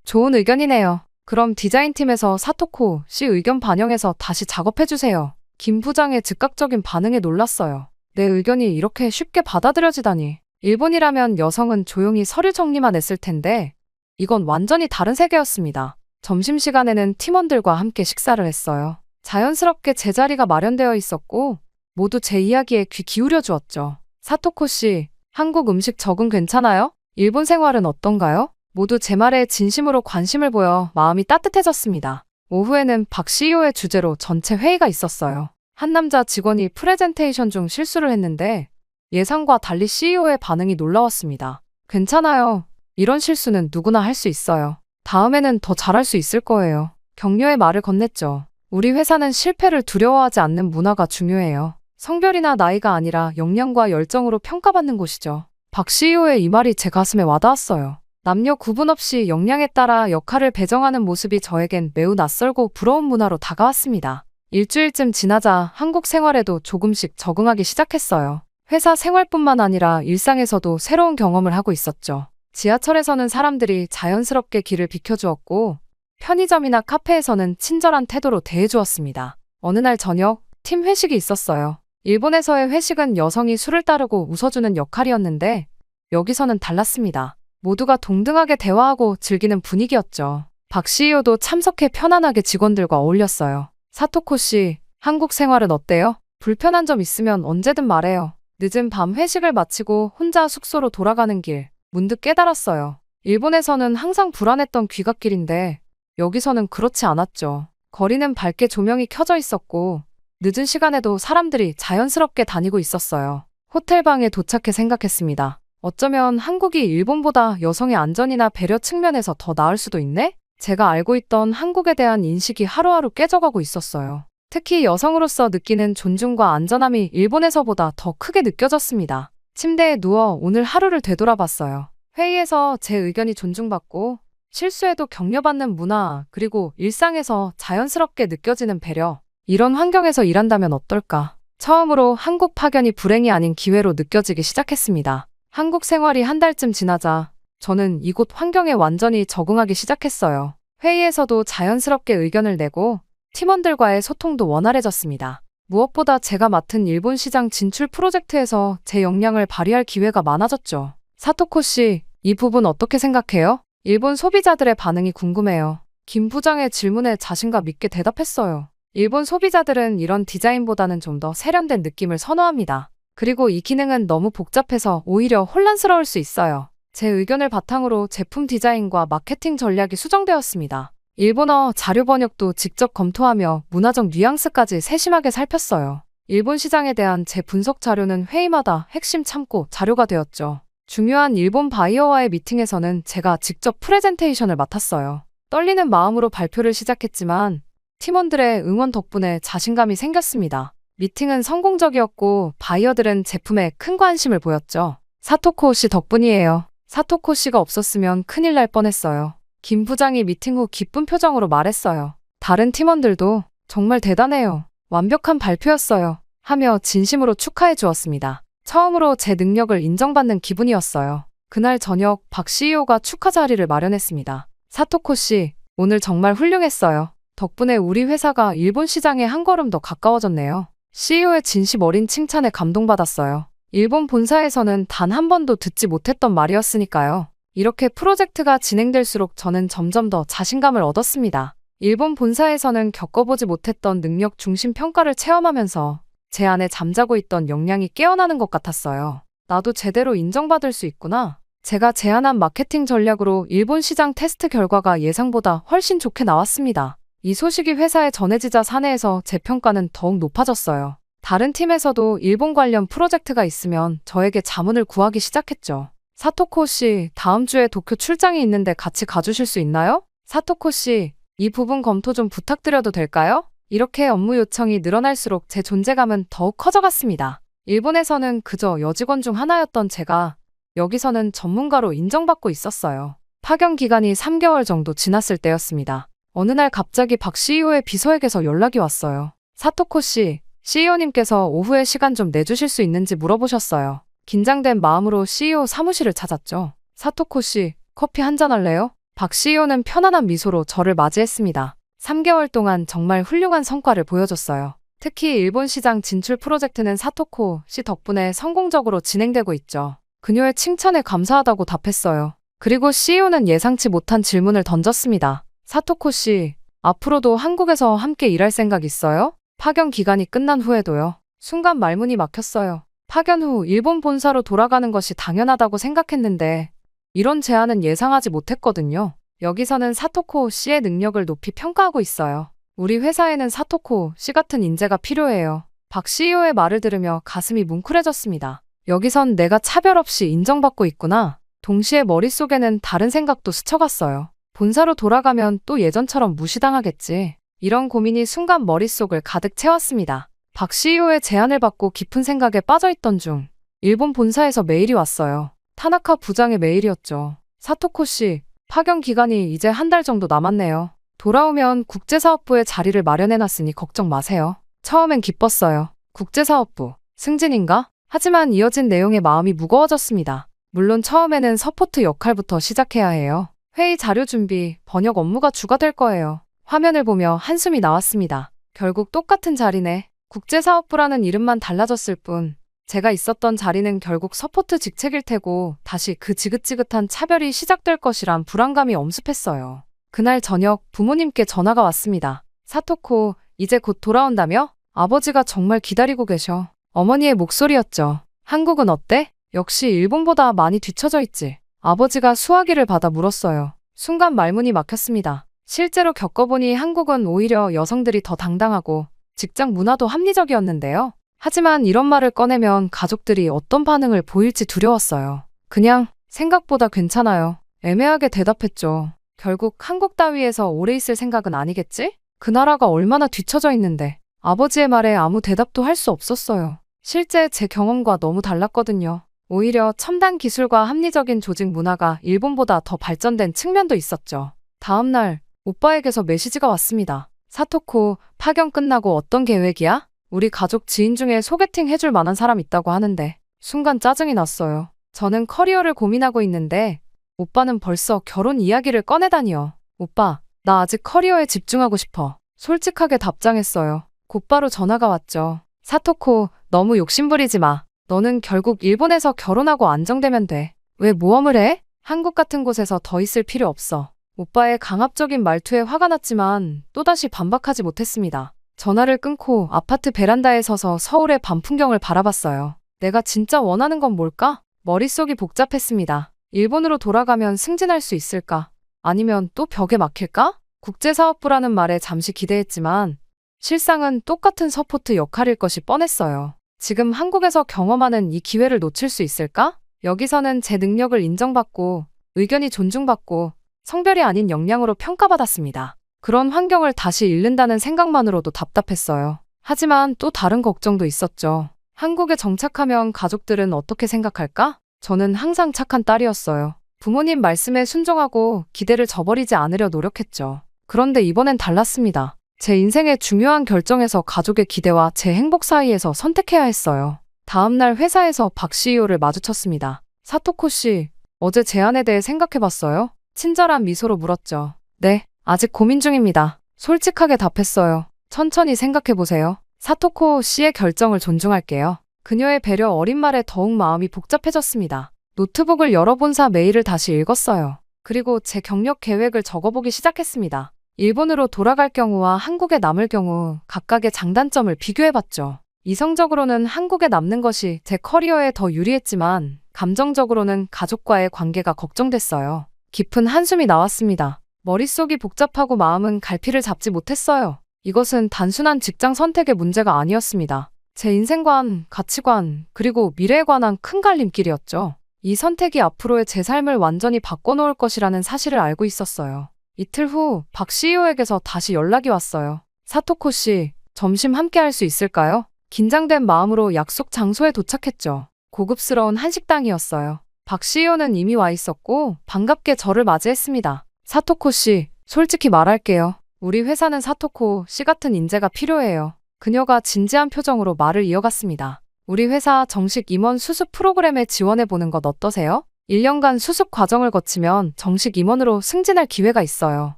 좋은 의견이네요. 그럼 디자인팀에서 사토코 씨 의견 반영해서 다시 작업해주세요. 김 부장의 즉각적인 반응에 놀랐어요. 내 의견이 이렇게 쉽게 받아들여지다니. 일본이라면 여성은 조용히 서류 정리만 했을 텐데 이건 완전히 다른 세계였습니다. 점심시간에는 팀원들과 함께 식사를 했어요. 자연스럽게 제 자리가 마련되어 있었고 모두 제 이야기에 귀 기울여 주었죠. 사토코 씨, 한국 음식 적응 괜찮아요? 일본 생활은 어떤가요? 모두 제 말에 진심으로 관심을 보여 마음이 따뜻해졌습니다. 오후에는 박 CEO의 주재로 전체 회의가 있었어요. 한 남자 직원이 프레젠테이션 중 실수를 했는데 예상과 달리 CEO의 반응이 놀라웠습니다. 괜찮아요. 이런 실수는 누구나 할 수 있어요. 다음에는 더 잘할 수 있을 거예요. 격려의 말을 건넸죠. 우리 회사는 실패를 두려워하지 않는 문화가 중요해요. 성별이나 나이가 아니라 역량과 열정으로 평가받는 곳이죠. 박 CEO의 이 말이 제 가슴에 와닿았어요. 남녀 구분 없이 역량에 따라 역할을 배정하는 모습이 저에겐 매우 낯설고 부러운 문화로 다가왔습니다. 일주일쯤 지나자 한국 생활에도 조금씩 적응하기 시작했어요. 회사 생활뿐만 아니라 일상에서도 새로운 경험을 하고 있었죠. 지하철에서는 사람들이 자연스럽게 길을 비켜주었고, 편의점이나 카페에서는 친절한 태도로 대해주었습니다. 어느 날 저녁, 팀 회식이 있었어요. 일본에서의 회식은 여성이 술을 따르고 웃어주는 역할이었는데, 여기서는 달랐습니다. 모두가 동등하게 대화하고 즐기는 분위기였죠. 박 CEO도 참석해 편안하게 직원들과 어울렸어요. 사토코 씨, 한국 생활은 어때요? 불편한 점 있으면 언제든 말해요. 늦은 밤 회식을 마치고 혼자 숙소로 돌아가는 길, 문득 깨달았어요. 일본에서는 항상 불안했던 귀갓길인데 여기서는 그렇지 않았죠. 거리는 밝게 조명이 켜져 있었고 늦은 시간에도 사람들이 자연스럽게 다니고 있었어요. 호텔방에 도착해 생각했습니다. 어쩌면 한국이 일본보다 여성의 안전이나 배려 측면에서 더 나을 수도 있네? 제가 알고 있던 한국에 대한 인식이 하루하루 깨져가고 있었어요. 특히 여성으로서 느끼는 존중과 안전함이 일본에서보다 더 크게 느껴졌습니다. 침대에 누워 오늘 하루를 되돌아봤어요. 회의에서 제 의견이 존중받고 실수에도 격려받는 문화, 그리고 일상에서 자연스럽게 느껴지는 배려. 이런 환경에서 일한다면 어떨까? 처음으로 한국 파견이 불행이 아닌 기회로 느껴지기 시작했습니다. 한국 생활이 한 달쯤 지나자 저는 이곳 환경에 완전히 적응하기 시작했어요. 회의에서도 자연스럽게 의견을 내고 팀원들과의 소통도 원활해졌습니다. 무엇보다 제가 맡은 일본 시장 진출 프로젝트에서 제 역량을 발휘할 기회가 많아졌죠. 사토코 씨, 이 부분 어떻게 생각해요? 일본 소비자들의 반응이 궁금해요. 김 부장의 질문에 자신감 있게 대답했어요. 일본 소비자들은 이런 디자인보다는 좀 더 세련된 느낌을 선호합니다. 그리고 이 기능은 너무 복잡해서 오히려 혼란스러울 수 있어요. 제 의견을 바탕으로 제품 디자인과 마케팅 전략이 수정되었습니다. 일본어 자료 번역도 직접 검토하며 문화적 뉘앙스까지 세심하게 살폈어요. 일본 시장에 대한 제 분석 자료는 회의마다 핵심 참고 자료가 되었죠. 중요한 일본 바이어와의 미팅에서는 제가 직접 프레젠테이션을 맡았어요. 떨리는 마음으로 발표를 시작했지만 팀원들의 응원 덕분에 자신감이 생겼습니다. 미팅은 성공적이었고 바이어들은 제품에 큰 관심을 보였죠. 사토코 씨 덕분이에요. 사토코 씨가 없었으면 큰일 날 뻔했어요. 김 부장이 미팅 후 기쁜 표정으로 말했어요. 다른 팀원들도 정말 대단해요. 완벽한 발표였어요. 하며 진심으로 축하해 주었습니다. 처음으로 제 능력을 인정받는 기분이었어요. 그날 저녁 박 CEO가 축하 자리를 마련했습니다. 사토코 씨, 오늘 정말 훌륭했어요. 덕분에 우리 회사가 일본 시장에 한 걸음 더 가까워졌네요. CEO의 진심 어린 칭찬에 감동받았어요. 일본 본사에서는 단 한 번도 듣지 못했던 말이었으니까요. 이렇게 프로젝트가 진행될수록 저는 점점 더 자신감을 얻었습니다. 일본 본사에서는 겪어보지 못했던 능력 중심 평가를 체험하면서 제 안에 잠자고 있던 역량이 깨어나는 것 같았어요. 나도 제대로 인정받을 수 있구나. 제가 제안한 마케팅 전략으로 일본 시장 테스트 결과가 예상보다 훨씬 좋게 나왔습니다. 이 소식이 회사에 전해지자 사내에서 제 평가는 더욱 높아졌어요. 다른 팀에서도 일본 관련 프로젝트가 있으면 저에게 자문을 구하기 시작했죠. 사토코 씨, 다음 주에 도쿄 출장이 있는데 같이 가주실 수 있나요? 사토코 씨, 이 부분 검토 좀 부탁드려도 될까요? 이렇게 업무 요청이 늘어날수록 제 존재감은 더욱 커져갔습니다. 일본에서는 그저 여직원 중 하나였던 제가 여기서는 전문가로 인정받고 있었어요. 파견 기간이 3개월 정도 지났을 때였습니다. 어느 날 갑자기 박 CEO의 비서에게서 연락이 왔어요. 사토코 씨, CEO님께서 오후에 시간 좀 내주실 수 있는지 물어보셨어요. 긴장된 마음으로 CEO 사무실을 찾았죠. 사토코 씨, 커피 한잔 할래요? 박 CEO는 편안한 미소로 저를 맞이했습니다. 3개월 동안 정말 훌륭한 성과를 보여줬어요. 특히 일본 시장 진출 프로젝트는 사토코 씨 덕분에 성공적으로 진행되고 있죠. 그녀의 칭찬에 감사하다고 답했어요. 그리고 CEO는 예상치 못한 질문을 던졌습니다. 사토코 씨, 앞으로도 한국에서 함께 일할 생각 있어요? 파견 기간이 끝난 후에도요. 순간 말문이 막혔어요. 파견 후 일본 본사로 돌아가는 것이 당연하다고 생각했는데 이런 제안은 예상하지 못했거든요. 여기서는 사토코 씨의 능력을 높이 평가하고 있어요. 우리 회사에는 사토코 씨 같은 인재가 필요해요. 박 CEO의 말을 들으며 가슴이 뭉클해졌습니다. 여기선 내가 차별 없이 인정받고 있구나. 동시에 머릿속에는 다른 생각도 스쳐갔어요. 본사로 돌아가면 또 예전처럼 무시당하겠지. 이런 고민이 순간 머릿속을 가득 채웠습니다. 박 CEO의 제안을 받고 깊은 생각에 빠져있던 중 일본 본사에서 메일이 왔어요. 타나카 부장의 메일이었죠. 사토코 씨, 파견 기간이 이제 한 달 정도 남았네요. 돌아오면 국제사업부에 자리를 마련해놨으니 걱정 마세요. 처음엔 기뻤어요. 국제사업부, 승진인가? 하지만 이어진 내용에 마음이 무거워졌습니다. 물론 처음에는 서포트 역할부터 시작해야 해요. 회의 자료 준비, 번역 업무가 주가 될 거예요. 화면을 보며 한숨이 나왔습니다. 결국 똑같은 자리네. 국제사업부라는 이름만 달라졌을 뿐 제가 있었던 자리는 결국 서포트 직책일 테고 다시 그 지긋지긋한 차별이 시작될 것이란 불안감이 엄습했어요. 그날 저녁 부모님께 전화가 왔습니다. 사토코, 이제 곧 돌아온다며? 아버지가 정말 기다리고 계셔. 어머니의 목소리였죠. 한국은 어때? 역시 일본보다 많이 뒤처져 있지. 아버지가 수화기를 받아 물었어요. 순간 말문이 막혔습니다. 실제로 겪어보니 한국은 오히려 여성들이 더 당당하고 직장 문화도 합리적이었는데요. 하지만 이런 말을 꺼내면 가족들이 어떤 반응을 보일지 두려웠어요. 그냥 생각보다 괜찮아요. 애매하게 대답했죠. 결국 한국 따위에서 오래 있을 생각은 아니겠지? 그 나라가 얼마나 뒤처져 있는데. 아버지의 말에 아무 대답도 할 수 없었어요. 실제 제 경험과 너무 달랐거든요. 오히려 첨단 기술과 합리적인 조직 문화가 일본보다 더 발전된 측면도 있었죠. 다음 날 오빠에게서 메시지가 왔습니다. 사토코, 파견 끝나고 어떤 계획이야? 우리 가족 지인 중에 소개팅 해줄 만한 사람 있다고 하는데. 순간 짜증이 났어요. 저는 커리어를 고민하고 있는데 오빠는 벌써 결혼 이야기를 꺼내다니요. 오빠, 나 아직 커리어에 집중하고 싶어. 솔직하게 답장했어요. 곧바로 전화가 왔죠. 사토코, 너무 욕심부리지 마. 너는 결국 일본에서 결혼하고 안정되면 돼. 왜 모험을 해? 한국 같은 곳에서 더 있을 필요 없어. 오빠의 강압적인 말투에 화가 났지만 또다시 반박하지 못했습니다. 전화를 끊고 아파트 베란다에 서서 서울의 밤 풍경을 바라봤어요. 내가 진짜 원하는 건 뭘까? 머릿속이 복잡했습니다. 일본으로 돌아가면 승진할 수 있을까? 아니면 또 벽에 막힐까? 국제사업부라는 말에 잠시 기대했지만 실상은 똑같은 서포트 역할일 것이 뻔했어요. 지금 한국에서 경험하는 이 기회를 놓칠 수 있을까? 여기서는 제 능력을 인정받고 의견이 존중받고 성별이 아닌 역량으로 평가받았습니다. 그런 환경을 다시 잃는다는 생각만으로도 답답했어요. 하지만 또 다른 걱정도 있었죠. 한국에 정착하면 가족들은 어떻게 생각할까? 저는 항상 착한 딸이었어요. 부모님 말씀에 순종하고 기대를 저버리지 않으려 노력했죠. 그런데 이번엔 달랐습니다. 제 인생의 중요한 결정에서 가족의 기대와 제 행복 사이에서 선택해야 했어요. 다음날 회사에서 박 CEO를 마주쳤습니다. 사토코 씨, 어제 제안에 대해 생각해봤어요? 친절한 미소로 물었죠. 네, 아직 고민 중입니다. 솔직하게 답했어요. 천천히 생각해보세요. 사토코 씨의 결정을 존중할게요. 그녀의 배려 어린 말에 더욱 마음이 복잡해졌습니다. 노트북을 열어 본사 메일을 다시 읽었어요. 그리고 제 경력 계획을 적어보기 시작했습니다. 일본으로 돌아갈 경우와 한국에 남을 경우 각각의 장단점을 비교해봤죠. 이성적으로는 한국에 남는 것이 제 커리어에 더 유리했지만 감정적으로는 가족과의 관계가 걱정됐어요. 깊은 한숨이 나왔습니다. 머릿속이 복잡하고 마음은 갈피를 잡지 못했어요. 이것은 단순한 직장 선택의 문제가 아니었습니다. 제 인생관, 가치관, 그리고 미래에 관한 큰 갈림길이었죠. 이 선택이 앞으로의 제 삶을 완전히 바꿔놓을 것이라는 사실을 알고 있었어요. 이틀 후 박 CEO에게서 다시 연락이 왔어요. 사토코 씨, 점심 함께 할 수 있을까요? 긴장된 마음으로 약속 장소에 도착했죠. 고급스러운 한식당이었어요. 박 CEO는 이미 와 있었고 반갑게 저를 맞이했습니다. 사토코 씨, 솔직히 말할게요. 우리 회사는 사토코 씨 같은 인재가 필요해요. 그녀가 진지한 표정으로 말을 이어갔습니다. 우리 회사 정식 임원 수습 프로그램에 지원해보는 것 어떠세요? 1년간 수습 과정을 거치면 정식 임원으로 승진할 기회가 있어요.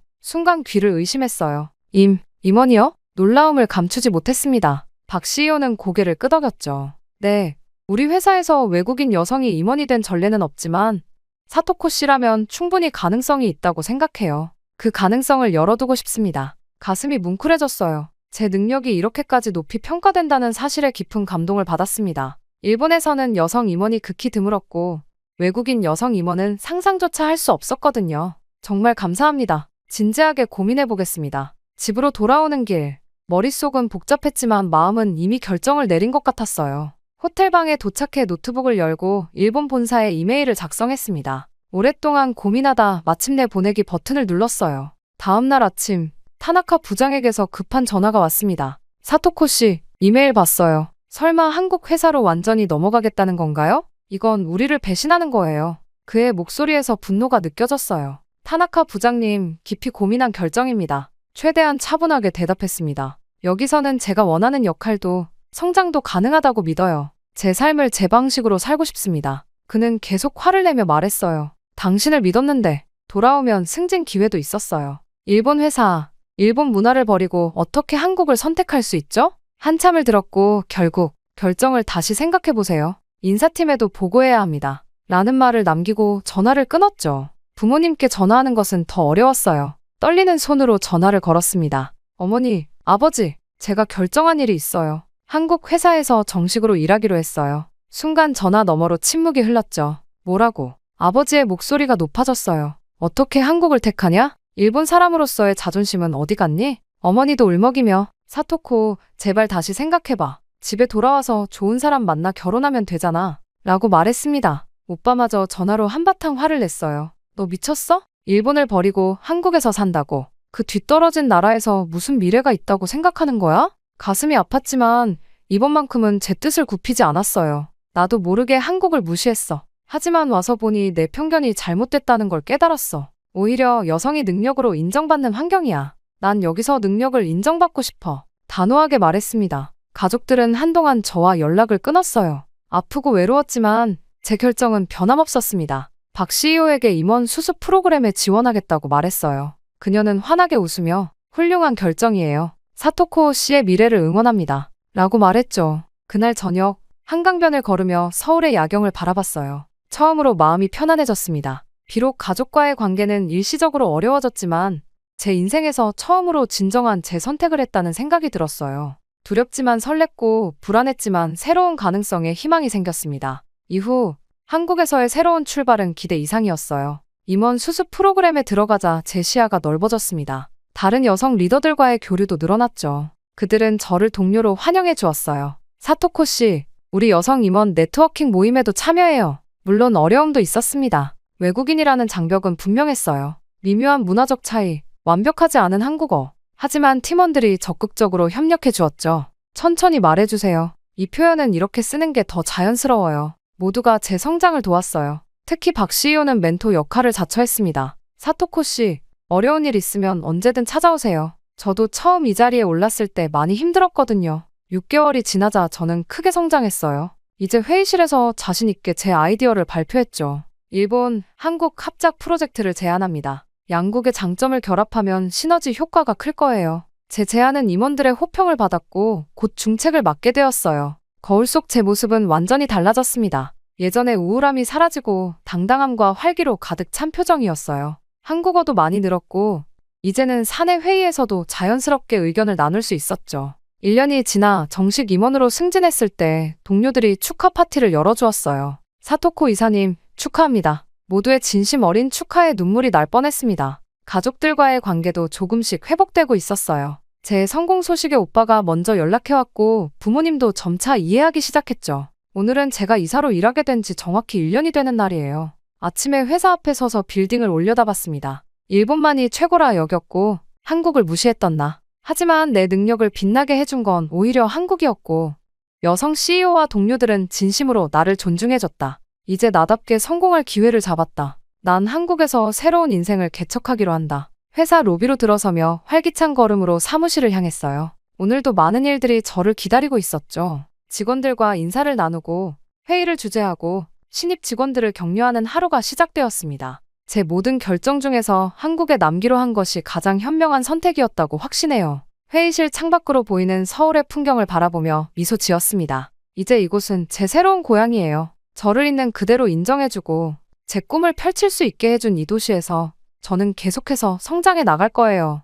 순간 귀를 의심했어요. 임원이요? 놀라움을 감추지 못했습니다. 박 CEO는 고개를 끄덕였죠. 네, 우리 회사에서 외국인 여성이 임원이 된 전례는 없지만 사토코 씨라면 충분히 가능성이 있다고 생각해요. 그 가능성을 열어두고 싶습니다. 가슴이 뭉클해졌어요. 제 능력이 이렇게까지 높이 평가된다는 사실에 깊은 감동을 받았습니다. 일본에서는 여성 임원이 극히 드물었고 외국인 여성 임원은 상상조차 할 수 없었거든요. 정말 감사합니다. 진지하게 고민해보겠습니다. 집으로 돌아오는 길, 머릿속은 복잡했지만 마음은 이미 결정을 내린 것 같았어요. 호텔방에 도착해 노트북을 열고 일본 본사에 이메일을 작성했습니다. 오랫동안 고민하다 마침내 보내기 버튼을 눌렀어요. 다음날 아침, 타나카 부장에게서 급한 전화가 왔습니다. 사토코 씨, 이메일 봤어요. 설마 한국 회사로 완전히 넘어가겠다는 건가요? 이건 우리를 배신하는 거예요. 그의 목소리에서 분노가 느껴졌어요. 타나카 부장님, 깊이 고민한 결정입니다. 최대한 차분하게 대답했습니다. 여기서는 제가 원하는 역할도 성장도 가능하다고 믿어요. 제 삶을 제 방식으로 살고 싶습니다. 그는 계속 화를 내며 말했어요. 당신을 믿었는데 돌아오면 승진 기회도 있었어요. 일본 회사, 일본 문화를 버리고 어떻게 한국을 선택할 수 있죠? 한참을 들었고 결국 결정을 다시 생각해보세요. 인사팀에도 보고해야 합니다. 라는 말을 남기고 전화를 끊었죠. 부모님께 전화하는 것은 더 어려웠어요. 떨리는 손으로 전화를 걸었습니다. 어머니, 아버지, 제가 결정한 일이 있어요. 한국 회사에서 정식으로 일하기로 했어요. 순간 전화 너머로 침묵이 흘렀죠. 뭐라고? 아버지의 목소리가 높아졌어요. 어떻게 한국을 택하냐? 일본 사람으로서의 자존심은 어디 갔니? 어머니도 울먹이며 사토코, 제발 다시 생각해봐. 집에 돌아와서 좋은 사람 만나 결혼하면 되잖아. 라고 말했습니다. 오빠마저 전화로 한바탕 화를 냈어요. 너 미쳤어? 일본을 버리고 한국에서 산다고. 그 뒤떨어진 나라에서 무슨 미래가 있다고 생각하는 거야? 가슴이 아팠지만 이번만큼은 제 뜻을 굽히지 않았어요. 나도 모르게 한국을 무시했어. 하지만 와서 보니 내 편견이 잘못됐다는 걸 깨달았어. 오히려 여성이 능력으로 인정받는 환경이야. 난 여기서 능력을 인정받고 싶어. 단호하게 말했습니다. 가족들은 한동안 저와 연락을 끊었어요. 아프고 외로웠지만 제 결정은 변함없었습니다. 박 CEO에게 임원 수습 프로그램에 지원하겠다고 말했어요. 그녀는 환하게 웃으며 훌륭한 결정이에요. 사토코 씨의 미래를 응원합니다. 라고 말했죠. 그날 저녁 한강변을 걸으며 서울의 야경을 바라봤어요. 처음으로 마음이 편안해졌습니다. 비록 가족과의 관계는 일시적으로 어려워졌지만 제 인생에서 처음으로 진정한 제 선택을 했다는 생각이 들었어요. 두렵지만 설렜고 불안했지만 새로운 가능성에 희망이 생겼습니다. 이후 한국에서의 새로운 출발은 기대 이상이었어요. 임원 수습 프로그램에 들어가자 제 시야가 넓어졌습니다. 다른 여성 리더들과의 교류도 늘어났죠. 그들은 저를 동료로 환영해 주었어요. 사토코 씨, 우리 여성 임원 네트워킹 모임에도 참여해요. 물론 어려움도 있었습니다. 외국인이라는 장벽은 분명했어요. 미묘한 문화적 차이, 완벽하지 않은 한국어. 하지만 팀원들이 적극적으로 협력해 주었죠. 천천히 말해주세요. 이 표현은 이렇게 쓰는 게 더 자연스러워요. 모두가 제 성장을 도왔어요. 특히 박 CEO는 멘토 역할을 자처했습니다. 사토코 씨, 어려운 일 있으면 언제든 찾아오세요. 저도 처음 이 자리에 올랐을 때 많이 힘들었거든요. 6개월이 지나자 저는 크게 성장했어요. 이제 회의실에서 자신 있게 제 아이디어를 발표했죠. 일본, 한국 합작 프로젝트를 제안합니다. 양국의 장점을 결합하면 시너지 효과가 클 거예요. 제 제안은 임원들의 호평을 받았고 곧 중책을 맡게 되었어요. 거울 속 제 모습은 완전히 달라졌습니다. 예전의 우울함이 사라지고 당당함과 활기로 가득 찬 표정이었어요. 한국어도 많이 늘었고 이제는 사내 회의에서도 자연스럽게 의견을 나눌 수 있었죠. 1년이 지나 정식 임원으로 승진했을 때 동료들이 축하 파티를 열어주었어요. 사토코 이사님, 축하합니다. 모두의 진심 어린 축하에 눈물이 날 뻔했습니다. 가족들과의 관계도 조금씩 회복되고 있었어요. 제 성공 소식에 오빠가 먼저 연락해왔고 부모님도 점차 이해하기 시작했죠. 오늘은 제가 이사로 일하게 된 지 정확히 1년이 되는 날이에요. 아침에 회사 앞에 서서 빌딩을 올려다봤습니다. 일본만이 최고라 여겼고 한국을 무시했던 나. 하지만 내 능력을 빛나게 해준 건 오히려 한국이었고 여성 CEO와 동료들은 진심으로 나를 존중해줬다. 이제 나답게 성공할 기회를 잡았다. 난 한국에서 새로운 인생을 개척하기로 한다. 회사 로비로 들어서며 활기찬 걸음으로 사무실을 향했어요. 오늘도 많은 일들이 저를 기다리고 있었죠. 직원들과 인사를 나누고 회의를 주재하고 신입 직원들을 격려하는 하루가 시작되었습니다. 제 모든 결정 중에서 한국에 남기로 한 것이 가장 현명한 선택이었다고 확신해요. 회의실 창밖으로 보이는 서울의 풍경을 바라보며 미소 지었습니다. 이제 이곳은 제 새로운 고향이에요. 저를 있는 그대로 인정해주고 제 꿈을 펼칠 수 있게 해준 이 도시에서 저는 계속해서 성장해 나갈 거예요.